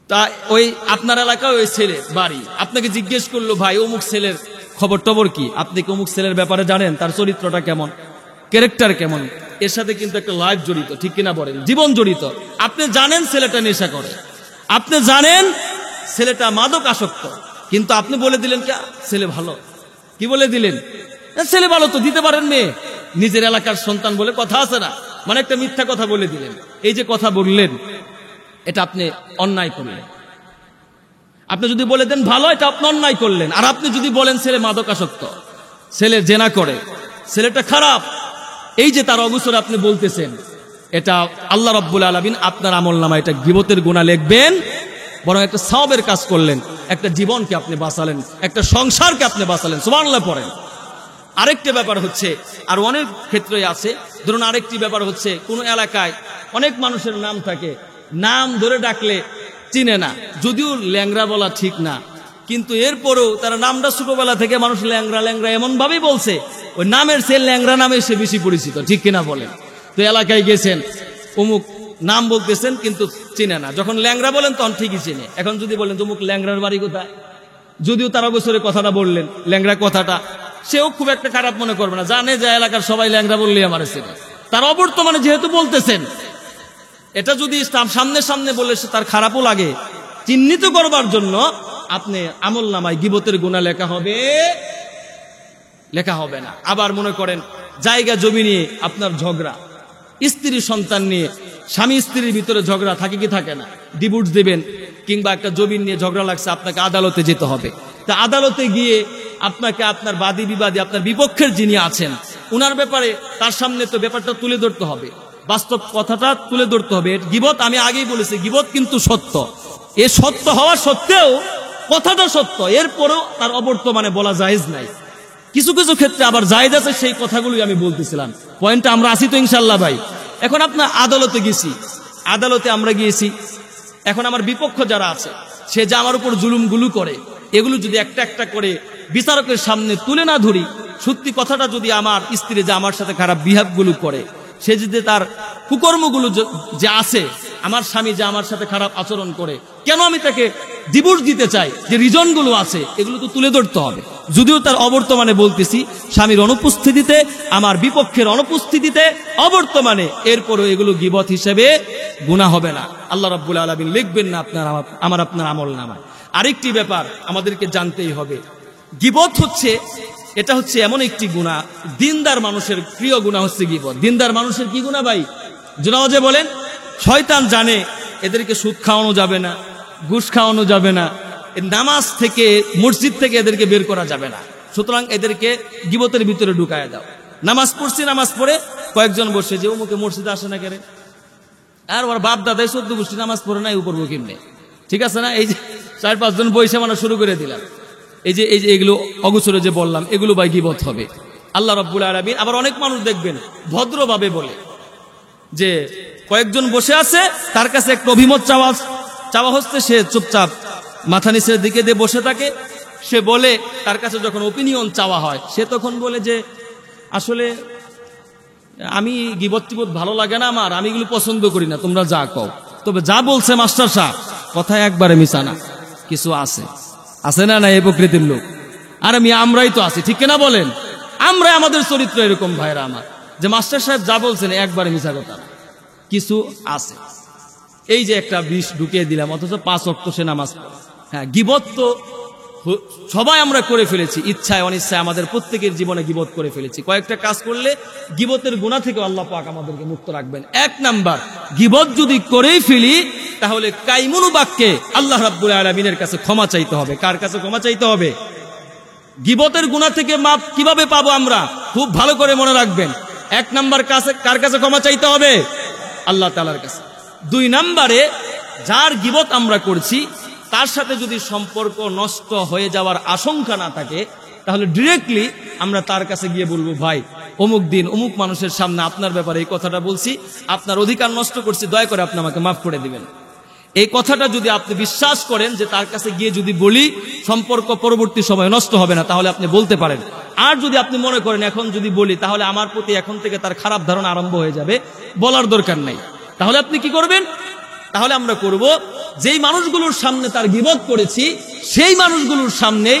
তা ওই আপনার এলাকায় ওই ছেলে বাড়ি আপনাকে জিজ্ঞেস করলো, ভাই অমুক ছেলের খবর টবর কি? আপনি কি অমুক ছেলের ব্যাপারে জানেন? তার চরিত্রটা কেমন, ক্যারেক্টার কেমন? এর সাথে কিন্তু একটা লাইফ জড়িত, ঠিক কিনা বলেন? জীবন জড়িত। আপনি জানেন ছেলেটা নেশা করে, আপনি জানেন ছেলেটা মাদক আসক্ত, কিন্তু আপনি বলে দিলেন কি ছেলে ভালো। কি বলে দিলেন? ছেলে ভালো তো দিতে পারেন মেয়ে, নিজের এলাকার সন্তান বলে কথা আছে না, মানে একটা মিথ্যা কথা বলে দিলেন। এই যে কথা বললেন, এটা আপনি অন্যায় করলেন। আপনি যদি বলে দেন ভালো, এটা আপনি অন্যায় করলেন। আর আপনি যদি বলেন ছেলে মাদকাসক্ত, ছেলে জেনা করে, ছেলেটা খারাপ, এই যে তার অবসরে আপনি বলতেছেন, এটা আল্লাহ রাব্বুল আলামিন আপনার আমলনামায় এটা গীবতের গুনাহ লিখবেন। বরং একটা সওয়াবের কাজ করলেন, একটা জীবনকে আপনি বাঁচালেন, একটা সংসারকে আপনি বাঁচালেন। সুবহানাল্লাহ পড়েন। আরেকটা ব্যাপার হচ্ছে, আর অনেক ক্ষেত্রেই আছে, ধরুন আরেকটি ব্যাপার হচ্ছে, কোন এলাকায় অনেক মানুষের নাম থাকে, নাম ধরে ডাকলে চিনে না, যদিও ল্যাংরা বলা ঠিক না, কিন্তু এরপরেও তারা নামটা ছোটবেলা থেকে মানুষ ল্যাংরা ল্যাংরা এমন ভাবেই বলছে, ওই নামের সে ল্যাংরা নামে সে বেশি পরিচিত। ঠিক কিনা বলেন? তো এলাকায় গেছেন, অমুক নাম বলতেছেন কিন্তু চিনে না, যখন ল্যাংরা বলেন তখন ঠিকই চিনে। এখন যদি বলেন অমুক ল্যাংরার বাড়ি কোথায়, যদিও তার অবসরে কথাটা বললেন, ল্যাংরা কথাটা সেও খুব একটা খারাপ মনে করবে না, জানে যে এলাকার সবাই ল্যাংরা বললেই আমার চেনে। তার অবর্তমানে যেহেতু বলতেছেন, এটা যদি সামনে সামনে বলে তার খারাপও লাগে, চিহ্নিত করবার জন্য আপনি আমলনামায় গীবতের গুনাহ লেখা হবে, লেখা হবে না। আবার মনে করেন জায়গা জমি নিয়ে আপনার ঝগড়া, স্ত্রী সন্তান নিয়ে, স্বামী স্ত্রীর ভিতরে ঝগড়া থাকে কি থাকে না, ডিভোর্স দেবেন, কিংবা একটা জমি নিয়ে ঝগড়া লাগছে, আপনাকে আদালতে যেতে হবে। তা আদালতে গিয়ে আপনাকে আপনার বাদী বিবাদী, আপনার বিপক্ষের যিনি আছেন উনার ব্যাপারে তার সামনে তো ব্যাপারটা তুলে ধরতে হবে, বাস্তব কথাটা তুলে ধরতে হবে। গীবত আমি আগেই বলেছি, গীবত কিন্তু সত্য, এ সত্য হওয়া সত্ত্বেও কথাটা সত্য, এরপরেও তার অবর্তমানে বলা জায়েজ নাই। কিছু কিছু ক্ষেত্রে আবার জায়েজ আছে, সেই কথাগুলোই আমি বলতেছিলাম। পয়েন্টটা আমরা আসি তো ইনশাল্লাহ ভাই? এখন আপনার আদালতে গেছি, আদালতে আমরা গিয়েছি, এখন আমার বিপক্ষ যারা আছে, সে যে আমার উপর জুলুমগুলো করে, এগুলো যদি একটা একটা করে বিচারকের সামনে তুলে না ধরি, সত্যি কথাটা যদি আমার স্ত্রী যে আমার সাথে খারাপ বিহেভগুলো করে, সে যদি তার কুকর্মগুলো যে আছে আমার স্বামী যে আমার সাথে খারাপ আচরণ করে, কেন আমি তাকে ডিভোর্স দিতে চাই, যে রিজনগুলো আছে এগুলো তো তুলে ধরতে হবে। যদিও তার অবর্তমানে বলতেছি, স্বামীর অনুপস্থিতিতে, আমার বিপক্ষের অনুপস্থিতিতে, অবর্তমানে, এরপরও এগুলো গীবত হিসেবে গুনাহ হবে না। আল্লাহ রাব্বুল আলামিন লিখবেন না আপনার আমল নামায়। আরেকটি ব্যাপার আমাদেরকে জানতেই হবে, গীবত হচ্ছে, এটা হচ্ছে এমন একটি গুনাহ, দিনদার মানুষের প্রিয় গুনাহ হচ্ছে গীবত। দিনদার মানুষের কি গুনাহ ভাই? জোনাওয়াজে বলেন, শয়তান জানে এদেরকে সুদ খাওয়ানো যাবে না, ঘুষ খাওয়ানো যাবে না, নামাজ থেকে, মসজিদ থেকে এদেরকে বের করা যাবে না, সুতরাং এদেরকে গীবতের ভিতরে ঢুকায় দাও। নামাজ পড়ছি, নামাজ পড়ে কয়েকজন বসে যে অমুকে মসজিদে আসে না কেন, আর ওর বাপ দাদাই 14 গোষ্ঠী নামাজ পড়ে নাই, উপর কিমনে, ঠিক আছে না? এই যে 4-5 জন বসে মানে শুরু করে দিলাম, এই যে এগুলো অগোচরে যে বললাম, এগুলো ভাই গীবত হবে। আল্লাহ রাব্বুল আলামিন আবার অনেক মানুষ দেখবেন ভদ্রভাবে বলে যে কয়েকজন বসে আছে, তার কাছে একটা অভিমত চাওয়া হচ্ছে, সে চুপচাপ মাথা নিচের দিকে দিয়ে বসে থাকে। সে বলে, তার কাছে যখন ওপিনিয়ন চাওয়া হয়, সে তখন বলে যে আসলে আমি গীবত টিবত ভালো লাগে না আমার, আমি এগুলো পছন্দ করি না, তোমরা যা কও। তবে যা বলছে মাস্টার সাহেব কথা একবারে মিশা না, কিছু আছে না এই প্রকৃতির লোক। আর আমরাই তো আছি, ঠিক কিনা বলেন? আমরাই, আমাদের চরিত্র এরকম ভাইরা আমার, যে মাস্টার সাহেব যা বলছেন একবারে মিশা কথা না, কিছু আছে। এই যে একটা বিষ ঢুকিয়ে দিলাম, অথচ 5 ওয়াক্ত সে নামাজ পড়ে। হ্যাঁ, গীবত তো সবাই আমরা করে ফেলেছি, ইচ্ছায় অনিচ্ছায় আমাদের প্রত্যেকের জীবনে গীবত করে ফেলেছি। কয়েকটা কাজ করলে গীবতের গুনাহ থেকে আল্লাহ পাক আমাদেরকে মুক্ত রাখবেন। 1 নাম্বার, গীবত যদি করেই ফেলি তাহলে কাইমুন বাক্যে আল্লাহ রাব্বুল আলামিনের কাছে ক্ষমা চাইতে হবে। কার কাছে ক্ষমা চাইতে হবে? গীবতের গুনাহ থেকে মাপ কিভাবে পাবো আমরা? খুব ভালো করে মনে রাখবেন। 1 নাম্বার কার কাছে ক্ষমা চাইতে হবে? আল্লাহ তাআলার কাছে। 2 নাম্বারে, যার গীবত আমরা করছি তার সাথে যদি সম্পর্ক নষ্ট হয়ে যাওয়ার আশঙ্কা না থাকে, তাহলে ডিরেক্টলি আমরা তার কাছে গিয়ে বলবো, ভাই অমুক দিন অমুক মানুষের সামনে আপনার ব্যাপারে এই কথাটা বলছি, আপনার অধিকার নষ্ট করছি, দয়া করে আপনি আমাকে মাফ করে দিবেন। এই কথাটা যদি আপনি বিশ্বাস করেন যে তার কাছে গিয়ে যদি বলি সম্পর্ক পরবর্তী সময় নষ্ট হবে না, তাহলে আপনি বলতে পারেন। আর যদি আপনি মনে করেন এখন যদি বলি তাহলে আমার প্রতি এখন থেকে তার খারাপ ধারণা আরম্ভ হয়ে যাবে, বলার দরকার নাই, তাহলে আপনি কি করবেন? তাহলে আমরা করব, যেই মানুষগুলোর সামনে তার গীবত করেছি সেই মানুষগুলোর সামনে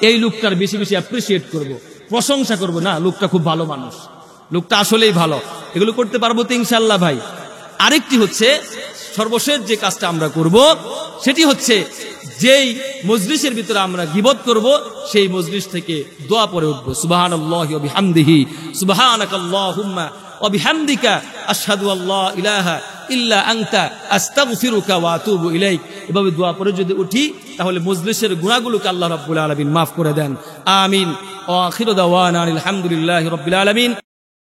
এই লোকটার বেশি বেশি অ্যাপ্রিসিয়েট করব, প্রশংসা করব, না লোকটা খুব ভালো মানুষ, লোকটা আসলেই ভালো। এগুলো করতে পারবো তো ইনশাআল্লাহ ভাই। আরেকটি হচ্ছে, সর্বশেষ যে কাজটা আমরা করব সেটি হচ্ছে, যেই মজলিসের ভিতরে আমরা গীবত করব সেই মজলিস থেকে দোয়া পড়ে উঠবো, সুবহানাল্লাহি ওয়া বিহামদিহি, সুবহানাকাল্লাহুম্মা ওয়া বিহামদিকা, আশহাদু আল্লা ইলাহা ইল্লা আনতা, আস্তাগফিরুকা ওয়া আতুবু ইলাইক। এভাবে দোয়া পড়ে যদি উঠি তাহলে মজলিসের গুনাহগুলোকে আল্লাহ রাব্বুল আলামিন মাফ করে দেন। আমিন। ওয়া আখিরু দাওয়ানা আলহামদুলিল্লাহি রাব্বিল আলামিন।